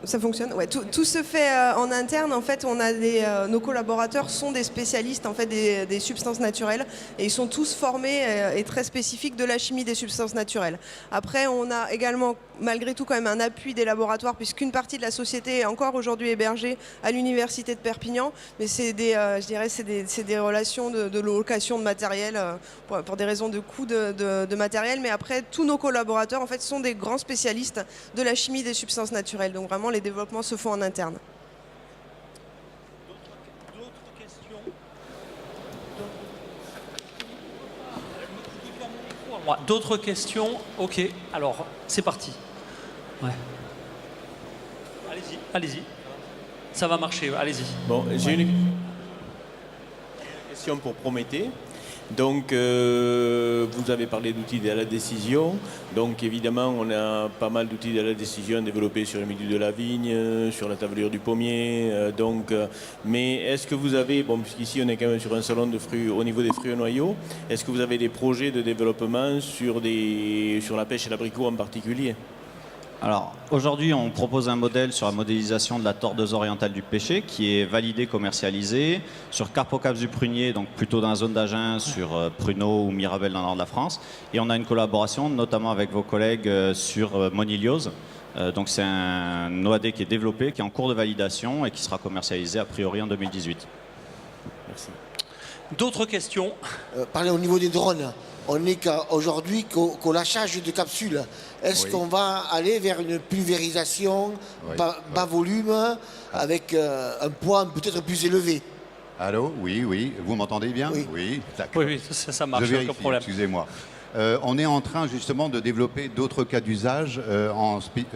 ça fonctionne. Ouais, tout se fait en interne. En fait, on a nos collaborateurs sont des spécialistes en fait des substances naturelles et ils sont tous formés et très spécifiques de la chimie des substances naturelles. Après, on a également malgré tout quand même un appui des laboratoires puisqu'une partie de la société est encore aujourd'hui hébergée à l'université de Perpignan. Mais c'est je dirais, c'est des relations de location de matériel pour des raisons de coût de matériel. Mais après, tous nos collaborateurs en fait sont des grands spécialistes de la chimie des substances naturelles. Donc vraiment les développements se font en interne. D'autres questions? D'autres questions? Ok, alors c'est parti. Ouais. Allez-y, allez-y. Ça va marcher, allez-y. Bon, j'ai une question pour Prométhée. Donc, vous avez parlé d'outils de la décision. Donc, évidemment, on a pas mal d'outils de la décision développés sur le milieu de la vigne, sur la tablure du pommier. Mais est-ce que vous avez, bon, puisqu'ici on est quand même sur un salon de fruits, au niveau des fruits et noyaux, est-ce que vous avez des projets de développement sur la pêche et l'abricot en particulier? Alors, aujourd'hui, on propose un modèle sur la modélisation de la tordeuse orientale du pêcher qui est validé, commercialisé, sur Carpocaps du prunier, donc plutôt dans la zone d'Agen, sur Pruneau ou Mirabel dans le nord de la France. Et on a une collaboration, notamment avec vos collègues sur Moniliose. Donc c'est un OAD qui est développé, qui est en cours de validation et qui sera commercialisé a priori en 2018. Merci. D'autres questions? Parler au niveau des drones. On n'est qu'aujourd'hui qu'au lâchage de capsules. Est-ce qu'on va aller vers une pulvérisation bas volume avec un poids peut-être plus élevé? Allô? Oui. Vous m'entendez bien? Oui, d'accord. Oui, ça marche, Je aucun problème. Excusez-moi. On est en train justement de développer d'autres cas d'usage,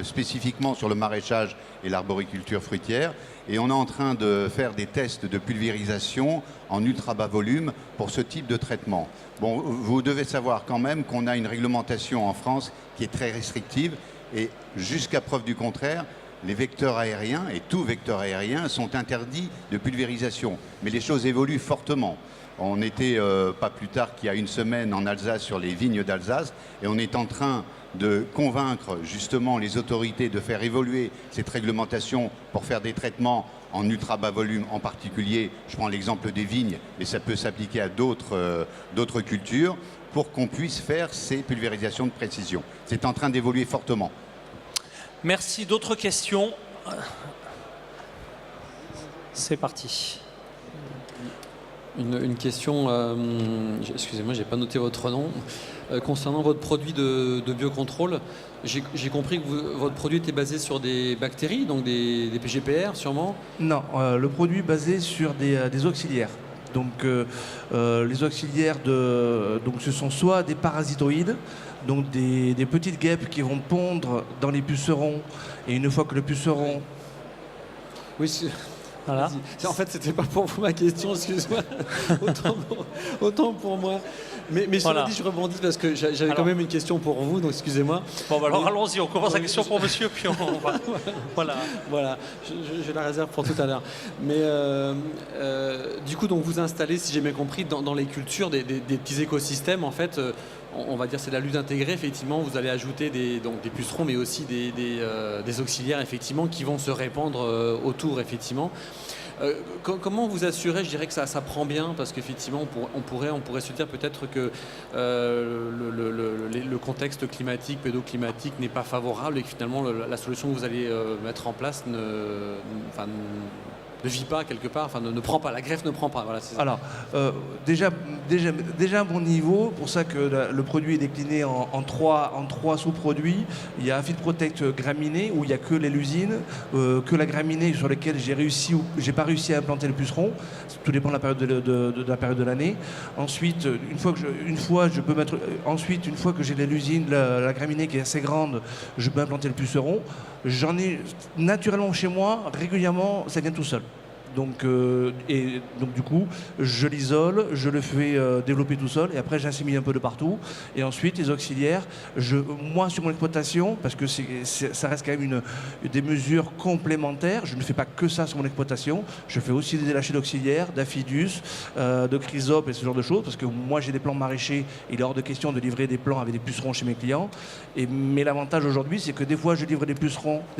spécifiquement sur le maraîchage et l'arboriculture fruitière. Et on est en train de faire des tests de pulvérisation en ultra bas volume pour ce type de traitement. Bon, vous devez savoir quand même qu'on a une réglementation en France qui est très restrictive et jusqu'à preuve du contraire, les vecteurs aériens et tout vecteur aérien sont interdits de pulvérisation. Mais les choses évoluent fortement. On était pas plus tard qu'il y a une semaine en Alsace sur les vignes d'Alsace et on est en train de convaincre justement les autorités de faire évoluer cette réglementation pour faire des traitements en ultra bas volume en particulier. Je prends l'exemple des vignes, mais ça peut s'appliquer à d'autres cultures pour qu'on puisse faire ces pulvérisations de précision. C'est en train d'évoluer fortement. Merci. D'autres questions? C'est parti. Une question, excusez-moi, j'ai pas noté votre nom. Concernant votre produit de biocontrôle, j'ai compris que votre produit était basé sur des bactéries, donc des PGPR sûrement? Non, le produit est basé sur des auxiliaires. Donc les auxiliaires, donc ce sont soit des parasitoïdes, donc des petites guêpes qui vont pondre dans les pucerons, et une fois que le puceron... Oui, voilà. En fait, c'était pas pour vous ma question, excuse-moi. autant pour moi. Mais cela dit, je rebondis parce que j'avais quand même une question pour vous, donc excusez-moi. Bon, bah, alors allons-y, on commence la question pour monsieur, puis on va... Voilà, je la réserve pour tout à l'heure. Mais du coup, donc vous installez, si j'ai bien compris, dans les cultures des petits écosystèmes, en fait, on va dire c'est la lutte intégrée, effectivement, vous allez ajouter des pucerons, mais aussi des auxiliaires, effectivement, qui vont se répandre autour, effectivement. Comment vous assurez, je dirais, que ça prend bien? Parce qu'effectivement, on pourrait se dire peut-être que le contexte climatique, pédoclimatique n'est pas favorable et que finalement la solution que vous allez mettre en place ne vit pas quelque part, ne prend pas, la greffe ne prend pas. Voilà, c'est ça. Alors, déjà un bon niveau, pour ça que le produit est décliné en trois sous-produits. Il y a Fit Protect graminé, où il n'y a que les lusines, que la graminée sur laquelle j'ai pas réussi à implanter le puceron. Tout dépend de la période de l'année. Ensuite, une fois que j'ai les lusines, la graminée qui est assez grande, je peux implanter le puceron. J'en ai naturellement chez moi, régulièrement, ça vient tout seul. Donc du coup, je l'isole, je le fais développer tout seul et après j'insémine un peu de partout. Et ensuite, les auxiliaires, moi sur mon exploitation, parce que ça reste quand même des mesures complémentaires, je ne fais pas que ça sur mon exploitation, je fais aussi des lâchers d'auxiliaires, d'aphidus, de chrysope et ce genre de choses, parce que moi j'ai des plants maraîchers, il est hors de question de livrer des plants avec des pucerons chez mes clients. Mais l'avantage aujourd'hui, c'est que des fois je livre des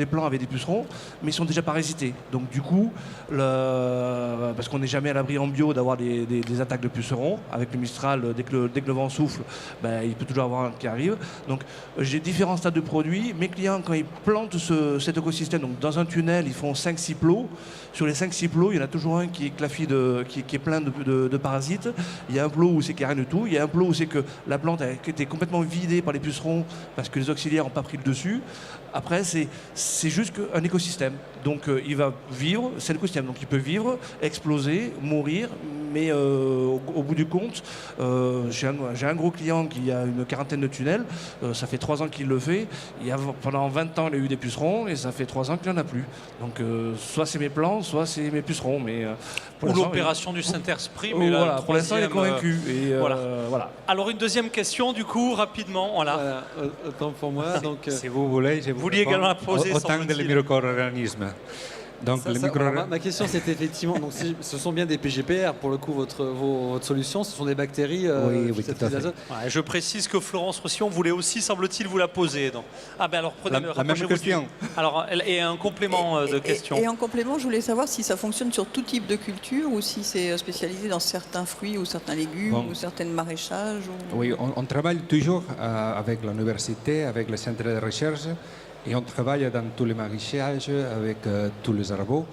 plants avec des pucerons, mais ils sont déjà parasités. Donc du coup, parce qu'on n'est jamais à l'abri en bio d'avoir des attaques de pucerons. Avec le Mistral, dès que le vent souffle, il peut toujours avoir un qui arrive. Donc j'ai différents stades de produits. Mes clients, quand ils plantent cet écosystème, donc dans un tunnel, ils font 5-6 plots. Sur les 5-6 plots, il y en a toujours un qui est clafide, qui est plein de parasites. Il y a un plot où c'est qu'il n'y a rien du tout. Il y a un plot où c'est que la plante a été complètement vidée par les pucerons parce que les auxiliaires n'ont pas pris le dessus. Après, c'est juste un écosystème. Donc il va vivre, c'est l'écosystème. Donc il peut vivre, exploser, mourir, mais au bout du compte, j'ai un gros client qui a une quarantaine de tunnels, ça fait 3 ans qu'il le fait, pendant 20 ans il a eu des pucerons et ça fait 3 ans qu'il n'en a plus. Donc soit c'est mes plants, soit c'est mes pucerons. Mais, ou l'opération du Saint-Esprit, mais là, voilà, pour l'instant il est convaincu. Et, voilà. Alors une deuxième question du coup, rapidement. Voilà. Autant pour moi. Donc, si vous voulez, je vous vouliez également la poser. Autant de micro-organismes. Donc, ma question c'était effectivement, donc, ce sont bien des PGPR pour le coup, votre solution, ce sont des bactéries oui, tout à fait. Ouais, je précise que Florence Rossillon voulait aussi, semble-t-il, vous la poser. Donc. Alors prenez-le. La même question. Alors, et un complément de question. Et en complément, je voulais savoir si ça fonctionne sur tout type de culture ou si c'est spécialisé dans certains fruits ou certains légumes ou certains maraîchages. Oui, on travaille toujours avec l'université, avec le centre de recherche. Et on travaille dans tous les maraîchages avec tous les arbres.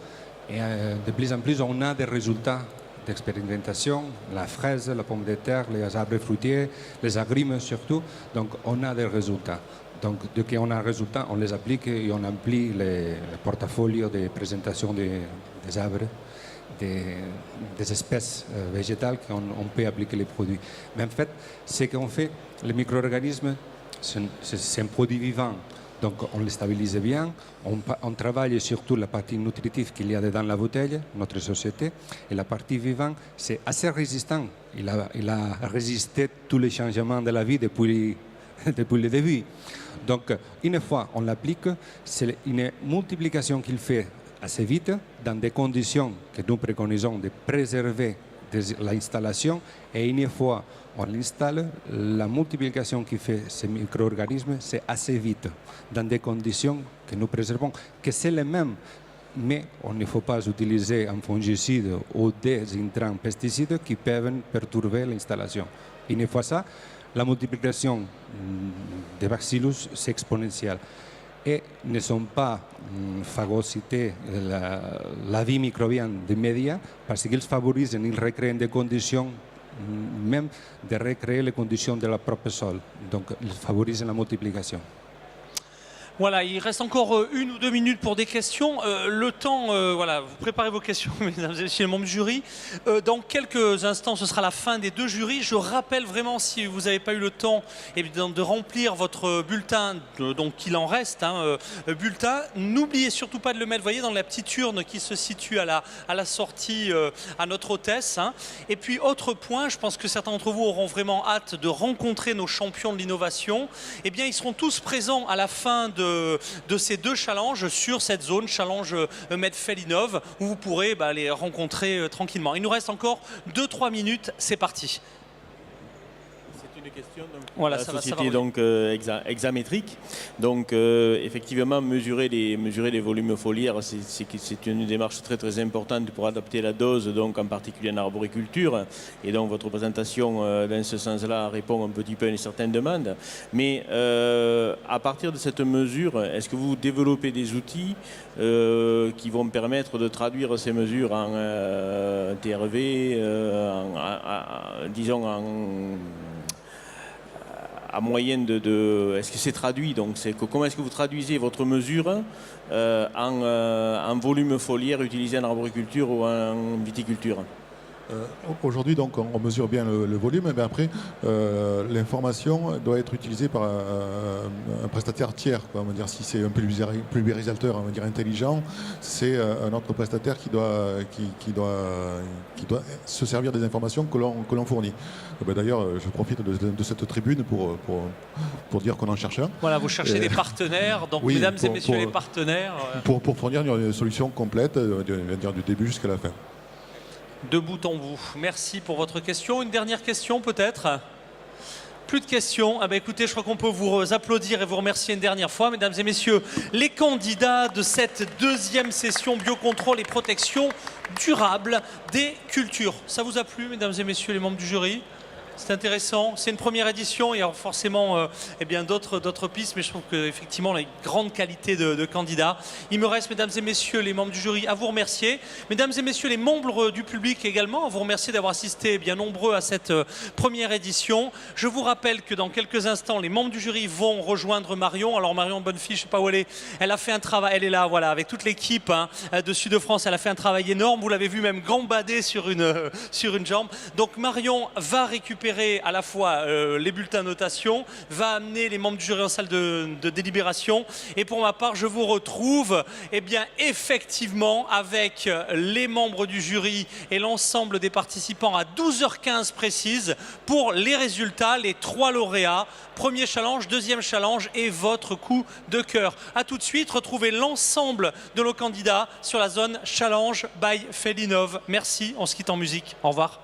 Et de plus en plus, on a des résultats d'expérimentation. La fraise, la pomme de terre, les arbres fruitiers, les agrumes surtout. Donc, on a des résultats. Donc, dès qu'on a des résultats, on les applique et on emplit le portfolio de présentation des arbres, des espèces végétales qu'on peut appliquer les produits. Mais en fait, ce qu'on fait, les micro-organismes, c'est un produit vivant. Donc on les stabilise bien, on travaille surtout la partie nutritive qu'il y a dans la bouteille, notre société, et la partie vivante, c'est assez résistant. Il a résisté tous les changements de la vie depuis le début. Donc une fois on l'applique, c'est une multiplication qu'il fait assez vite, dans des conditions que nous préconisons de préserver l'installation, et une fois on l'installe, la multiplication qui fait ces micro-organismes, c'est assez vite, dans des conditions que nous préservons, que c'est les mêmes, mais on ne faut pas utiliser un fongicide ou des intrants pesticides qui peuvent perturber l'installation. Une fois ça, la multiplication des bacillus, c'est exponentielle. Et ne sont pas phagocytés la vie microbienne des médias parce qu'ils favorisent, ils recréent des conditions même de recréer les conditions de la propre sol. Donc, ils favorisent la multiplication. Voilà, il reste encore 1 ou 2 minutes pour des questions. Le temps, voilà, vous préparez vos questions, mesdames et messieurs les membres du jury. Dans quelques instants, ce sera la fin des 2 jurys. Je rappelle vraiment, si vous n'avez pas eu le temps de remplir votre bulletin, donc qu'il en reste, bulletin, n'oubliez surtout pas de le mettre, voyez, dans la petite urne qui se situe à la sortie à notre hôtesse. Et puis, autre point, je pense que certains d'entre vous auront vraiment hâte de rencontrer nos champions de l'innovation. Eh bien, ils seront tous présents à la fin de ces 2 challenges sur cette zone challenge Medfel Innov où vous pourrez les rencontrer tranquillement. Il nous reste encore 2-3 minutes, c'est parti. C'est une question. Donc, Voilà, la ça va société rouler. donc hexamétrique. Donc effectivement, mesurer les volumes foliaires, c'est une démarche très très importante pour adapter la dose, donc en particulier en arboriculture. Et donc votre présentation dans ce sens-là répond un petit peu à une certaine demande. Mais à partir de cette mesure, est-ce que vous développez des outils qui vont permettre de traduire ces mesures en TRV, disons à moyenne de est-ce que c'est traduit, donc comment est-ce que vous traduisez votre mesure en volume foliaire utilisé en arboriculture ou en viticulture? Aujourd'hui, donc, on mesure bien le volume, mais après, l'information doit être utilisée par un prestataire tiers, quoi. On va dire, si c'est un pulvérisateur, on va dire intelligent, c'est un autre prestataire qui doit se servir des informations que l'on fournit. D'ailleurs, je profite de cette tribune pour dire qu'on en cherche un. Voilà, vous cherchez des partenaires, donc oui, mesdames et messieurs les partenaires. Pour fournir une solution complète, du début jusqu'à la fin. De bout en bout. Merci pour votre question. Une dernière question peut-être? Plus de questions. Ah ben écoutez, je crois qu'on peut vous applaudir et vous remercier une dernière fois, mesdames et messieurs, les candidats de cette deuxième session biocontrôle et protection durable des cultures. Ça vous a plu, mesdames et messieurs les membres du jury? C'est intéressant. C'est une première édition. Il y a forcément eh bien, d'autres pistes, mais je trouve qu'effectivement, on a une grande qualité de candidats. Il me reste, mesdames et messieurs les membres du jury, à vous remercier. Mesdames et messieurs les membres du public également, à vous remercier d'avoir assisté bien nombreux à cette première édition. Je vous rappelle que dans quelques instants, les membres du jury vont rejoindre Marion. Alors Marion Bonnefille, je ne sais pas où elle est. Elle a fait un travail, elle est là, voilà, avec toute l'équipe de Sud de France. Elle a fait un travail énorme. Vous l'avez vu même gambader sur une jambe. Donc Marion va récupérer à la fois les bulletins de notation, va amener les membres du jury en salle de délibération. Et pour ma part, je vous retrouve eh bien, effectivement avec les membres du jury et l'ensemble des participants à 12h15 précise pour les résultats, les 3 lauréats. Premier challenge, deuxième challenge et votre coup de cœur. A tout de suite, retrouvez l'ensemble de nos candidats sur la zone Challenge by Felinov. Merci, on se quitte en musique. Au revoir.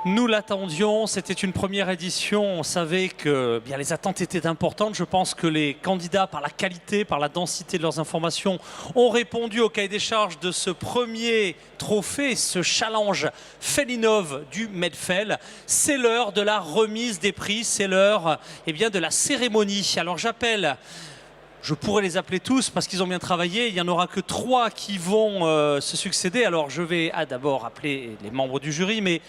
Nous l'attendions, c'était une première édition, on savait que bien, les attentes étaient importantes. Je pense que les candidats, par la qualité, par la densité de leurs informations, ont répondu au cahier des charges de ce premier trophée, ce challenge Fellinov du Medfel. C'est l'heure de la remise des prix, c'est l'heure de la cérémonie. Alors j'appelle... Je pourrais les appeler tous parce qu'ils ont bien travaillé. Il n'y en aura que 3 qui vont se succéder. Alors je vais d'abord appeler les membres du jury, mais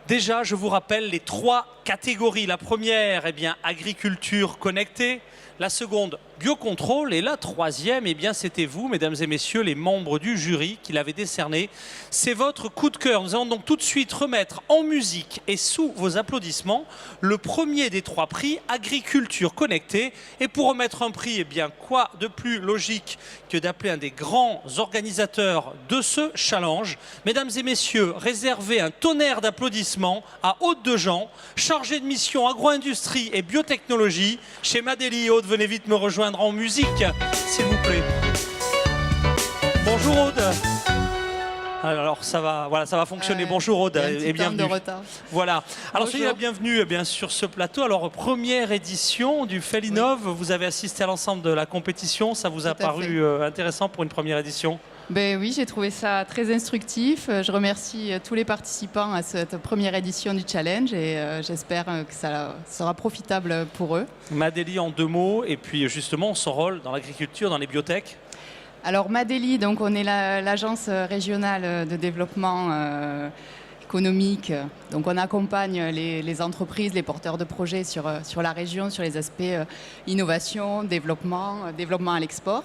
déjà je vous rappelle les 3 catégories. La première, agriculture connectée. La seconde, biocontrôle. Et la troisième, c'était vous, mesdames et messieurs, les membres du jury qui l'avez décerné. C'est votre coup de cœur. Nous allons donc tout de suite remettre en musique et sous vos applaudissements le premier des 3 prix, agriculture connectée. Et pour remettre un prix, quoi de plus logique que d'appeler un des grands organisateurs de ce challenge. Mesdames et messieurs, réservez un tonnerre d'applaudissements à Aude Dejean, chargée de mission agro-industrie et biotechnologie chez Madélie. Aude, venez vite me rejoindre en musique, s'il vous plaît. Bonjour Aude. Alors ça va fonctionner. Bonjour Aude et bienvenue. De retard. Voilà. Alors Bonjour. soyez la bienvenue sur ce plateau. Alors première édition du Fellinov, vous avez assisté à l'ensemble de la compétition. Ça vous a paru intéressant pour une première édition? Ben oui, j'ai trouvé ça très instructif. Je remercie tous les participants à cette première édition du challenge et j'espère que ça sera profitable pour eux. Madélie, en 2 mots, et puis justement son rôle dans l'agriculture, dans les biotech. Alors Madélie, donc on est l'agence régionale de développement économique. Donc on accompagne les entreprises, les porteurs de projets sur la région, sur les aspects innovation, développement à l'export.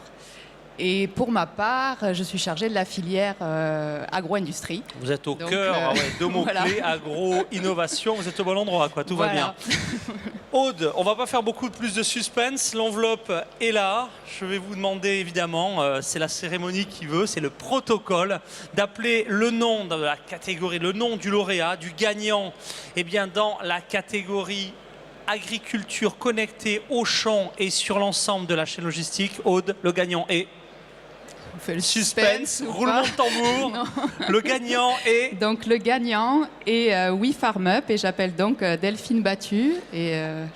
Et pour ma part, je suis chargée de la filière agro-industrie. Vous êtes au cœur, 2 mots-clés, agro-innovation. Vous êtes au bon endroit, tout va bien. Aude, on ne va pas faire beaucoup plus de suspense. L'enveloppe est là. Je vais vous demander, évidemment, c'est la cérémonie qui veut, c'est le protocole, d'appeler le nom de la catégorie, le nom du lauréat, du gagnant, dans la catégorie agriculture connectée au champ et sur l'ensemble de la chaîne logistique. Aude, le gagnant est... On fait le suspense, roulement de tambour. Le gagnant est... Donc le gagnant est We Farm Up et j'appelle donc Delphine Battu. Et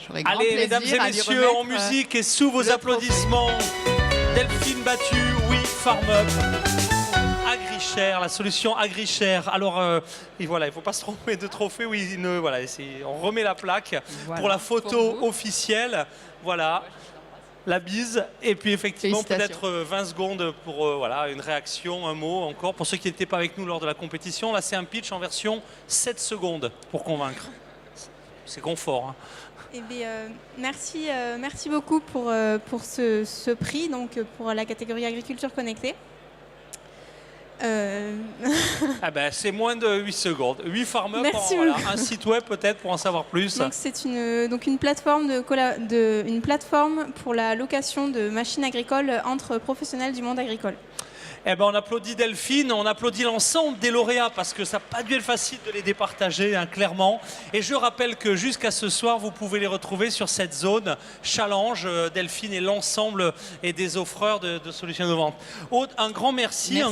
j'aurais grand plaisir mesdames et messieurs, en musique et sous vos applaudissements, Delphine Battu, We Farm Up. AgriShare, la solution AgriShare. Alors, il ne faut pas se tromper de trophée. Oui, on remet la plaque pour la photo officielle. Voilà. La bise, et puis effectivement peut-être 20 secondes pour une réaction, un mot encore. Pour ceux qui n'étaient pas avec nous lors de la compétition, là c'est un pitch en version 7 secondes pour convaincre. C'est confort. Merci beaucoup pour ce prix, donc pour la catégorie agriculture connectée. C'est moins de 8 secondes. 8 farm up, un site web peut-être pour en savoir plus. Donc c'est une plateforme une plateforme pour la location de machines agricoles entre professionnels du monde agricole. On applaudit Delphine, on applaudit l'ensemble des lauréats parce que ça n'a pas dû être facile de les départager, clairement. Et je rappelle que jusqu'à ce soir, vous pouvez les retrouver sur cette zone challenge, Delphine et l'ensemble et des offreurs de solutions innovantes. Aude, un grand merci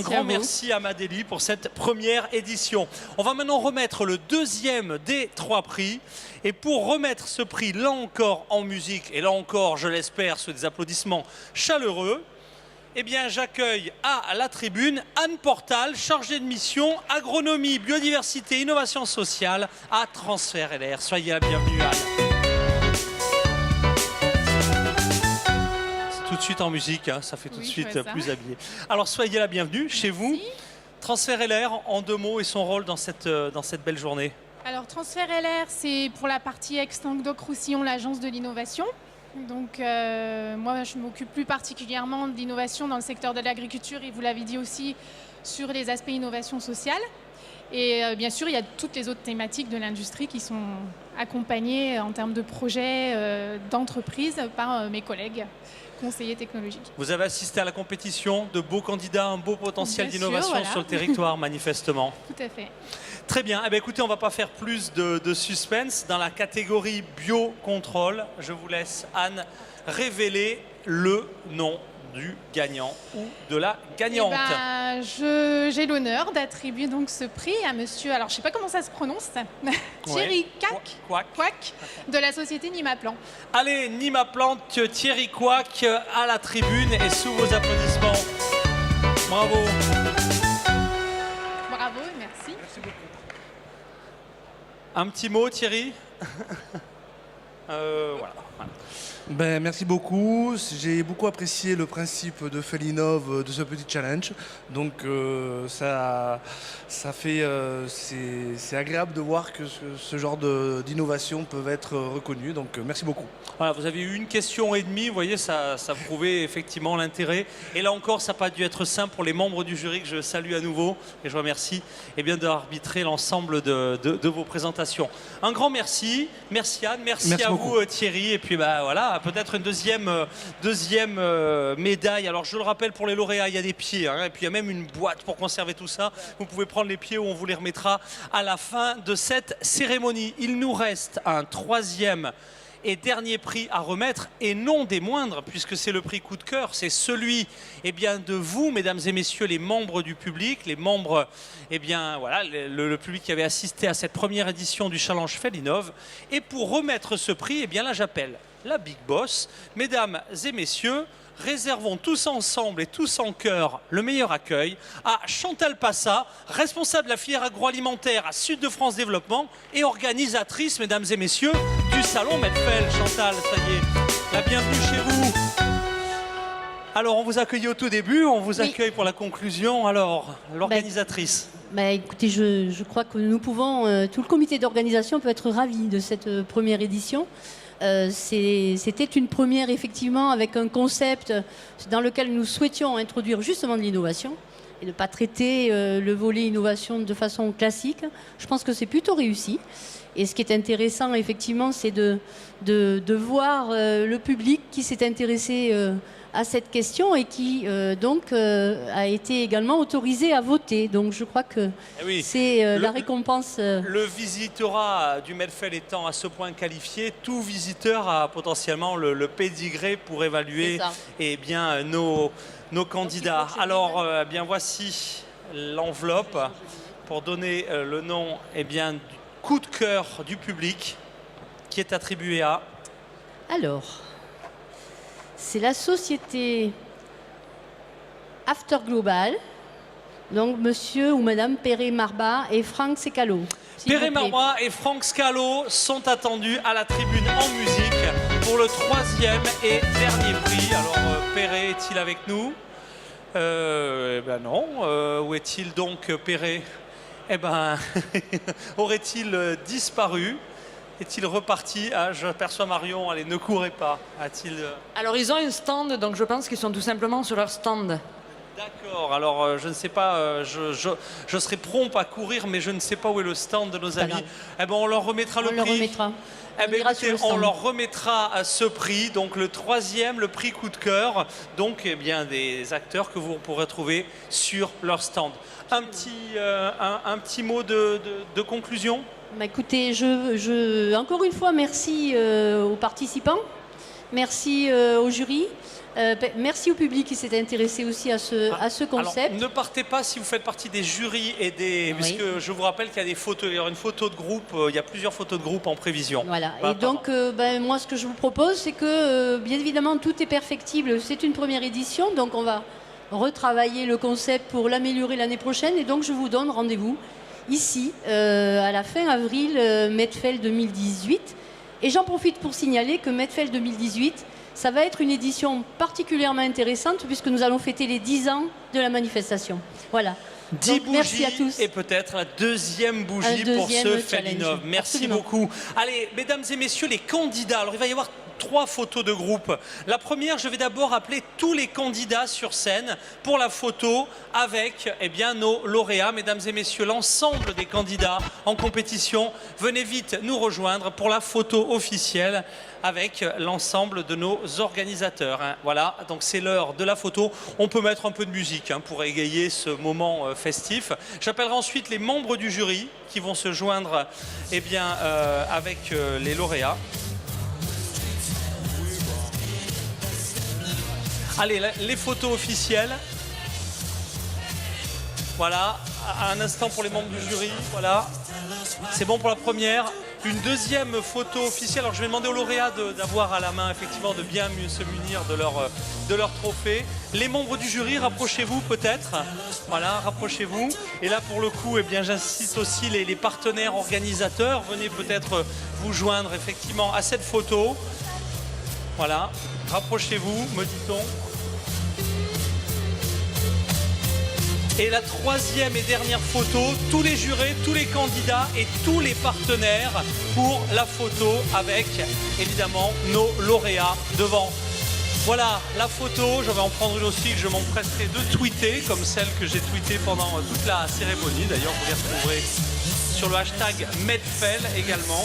à Madélie pour cette première édition. On va maintenant remettre le deuxième des 3 prix. Et pour remettre ce prix, là encore en musique, et là encore, je l'espère, sous des applaudissements chaleureux, j'accueille à la tribune Anne Portal, chargée de mission agronomie, biodiversité, innovation sociale à Transfert LR. Soyez la bienvenue, Anne. C'est tout de suite en musique, ça fait tout de suite plus habillé. Alors soyez la bienvenue chez vous. Transfert LR, en 2 mots, et son rôle dans cette belle journée. Alors Transfert LR, c'est pour la partie ex-Languedoc-Roussillon, l'agence de l'innovation. Donc moi je m'occupe plus particulièrement de l'innovation dans le secteur de l'agriculture et vous l'avez dit aussi sur les aspects innovation sociale. Et bien sûr il y a toutes les autres thématiques de l'industrie qui sont accompagnées en termes de projets d'entreprise par mes collègues conseillers technologiques. Vous avez assisté à la compétition, de beaux candidats, un beau potentiel d'innovation sur le territoire manifestement. Tout à fait. Très bien. Écoutez, on ne va pas faire plus de suspense. Dans la catégorie biocontrôle, je vous laisse, Anne, révéler le nom du gagnant ou de la gagnante. J'ai l'honneur d'attribuer donc ce prix à monsieur, alors je ne sais pas comment ça se prononce, Thierry Quack de la société Nimaplan. Allez, Nimaplan, Thierry Quack à la tribune et sous vos applaudissements. Bravo. Bravo et merci. Merci beaucoup. Un petit mot, Thierry. Voilà. Ben, merci beaucoup. J'ai beaucoup apprécié le principe de Felinov de ce petit challenge. Donc c'est agréable de voir que ce genre d'innovation peuvent être reconnues. Donc merci beaucoup. Voilà, vous avez eu 1 question et demie, vous voyez, ça prouvait effectivement l'intérêt. Et là encore, ça n'a pas dû être simple pour les membres du jury que je salue à nouveau et je remercie d'arbitrer l'ensemble de vos présentations. Un grand merci. Merci Anne, merci à beaucoup. Vous Thierry. Et puis voilà, peut-être une deuxième médaille. Alors je le rappelle, pour les lauréats, il y a des pieds, hein, et puis il y a même une boîte pour conserver tout ça. Vous pouvez prendre les pieds, où on vous les remettra à la fin de cette cérémonie. Il nous reste un 3e et dernier prix à remettre, et non des moindres, puisque c'est le prix coup de cœur, c'est celui de vous, mesdames et messieurs, les membres du public, les membres, voilà, le public qui avait assisté à cette première édition du Challenge Felinov. Et pour remettre ce prix, là j'appelle la Big Boss. Mesdames et messieurs, réservons tous ensemble et tous en cœur le meilleur accueil à Chantal Passa, responsable de la filière agroalimentaire à Sud de France Développement et organisatrice, mesdames et messieurs, du salon Medfel. Chantal, ça y est, la bienvenue chez vous. Alors, on vous accueille au tout début, on vous accueille pour la conclusion. Alors, l'organisatrice. Écoutez, je crois que nous pouvons, tout le comité d'organisation peut être ravi de cette première édition. C'était une première effectivement avec un concept dans lequel nous souhaitions introduire justement de l'innovation et ne pas traiter le volet innovation de façon classique. Je pense que c'est plutôt réussi. Et ce qui est intéressant effectivement, c'est de voir le public qui s'est intéressé à cette question et qui a été également autorisé à voter. Donc je crois que c'est la récompense. Le visitorat du Medfel étant à ce point qualifié, tout visiteur a potentiellement le pédigré pour évaluer nos candidats. Alors voici l'enveloppe pour donner le nom du coup de cœur du public qui est attribué à... Alors... C'est la société After Global, donc monsieur ou madame Perret-Marba et Franck Scalo. Perret-Marba et Franck Scalo sont attendus à la tribune en musique pour le 3e et dernier prix. Alors Perret est-il avec nous? Non. Où est-il donc, Perret? Aurait-il disparu? Est-il reparti? Je perçois Marion, allez, ne courez pas. Alors ils ont un stand, donc je pense qu'ils sont tout simplement sur leur stand. D'accord, alors je ne sais pas, je serai prompt à courir, mais je ne sais pas où est le stand de nos amis. On leur remettra le prix. On leur remettra ce prix, donc le 3e, le prix coup de cœur, donc des acteurs que vous pourrez trouver sur leur stand. Un petit mot de conclusion? Écoutez, encore une fois, merci aux participants, merci au jury, merci au public qui s'est intéressé aussi à ce concept. Alors, ne partez pas si vous faites partie des jurys et parce que je vous rappelle qu'il y a des photos, il y aura une photo de groupe, il y a plusieurs photos de groupe en prévision. Voilà, et donc moi ce que je vous propose, c'est que bien évidemment tout est perfectible, c'est une première édition, donc on va retravailler le concept pour l'améliorer l'année prochaine, et donc je vous donne rendez-vous ici, à la fin avril, Medfel 2018. Et j'en profite pour signaler que Medfel 2018, ça va être une édition particulièrement intéressante puisque nous allons fêter les 10 ans de la manifestation. Voilà. 10 donc, merci à tous. Et peut-être la deuxième bougie pour ce Felinov. Merci Absolument. Beaucoup. Allez, mesdames et messieurs, les candidats. Alors, il va y avoir 3 photos de groupe. La première, je vais d'abord appeler tous les candidats sur scène pour la photo avec nos lauréats. Mesdames et messieurs, l'ensemble des candidats en compétition, venez vite nous rejoindre pour la photo officielle avec l'ensemble de nos organisateurs. Voilà, donc c'est l'heure de la photo. On peut mettre un peu de musique pour égayer ce moment festif. J'appellerai ensuite les membres du jury qui vont se joindre avec les lauréats. Allez, les photos officielles. Voilà, un instant pour les membres du jury. Voilà, c'est bon pour la première. Une deuxième photo officielle. Alors je vais demander aux lauréats d'avoir à la main, effectivement, de bien se munir de leur trophée. Les membres du jury, rapprochez-vous peut-être. Voilà, rapprochez-vous. Et là, pour le coup, eh bien, j'incite aussi les partenaires organisateurs. Venez peut-être vous joindre, effectivement, à cette photo. Voilà, rapprochez-vous, me dit-on. Et la troisième et dernière photo, tous les jurés, tous les candidats et tous les partenaires pour la photo avec, évidemment, nos lauréats devant. Voilà la photo, je vais en prendre une aussi que je m'empresserai de tweeter, comme celle que j'ai tweetée pendant toute la cérémonie. D'ailleurs, vous les retrouverez sur le hashtag Medfel également.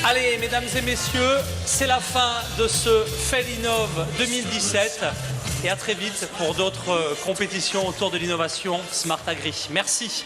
Allez, mesdames et messieurs, c'est la fin de ce FELInnov 2017 et à très vite pour d'autres compétitions autour de l'innovation Smart Agri. Merci.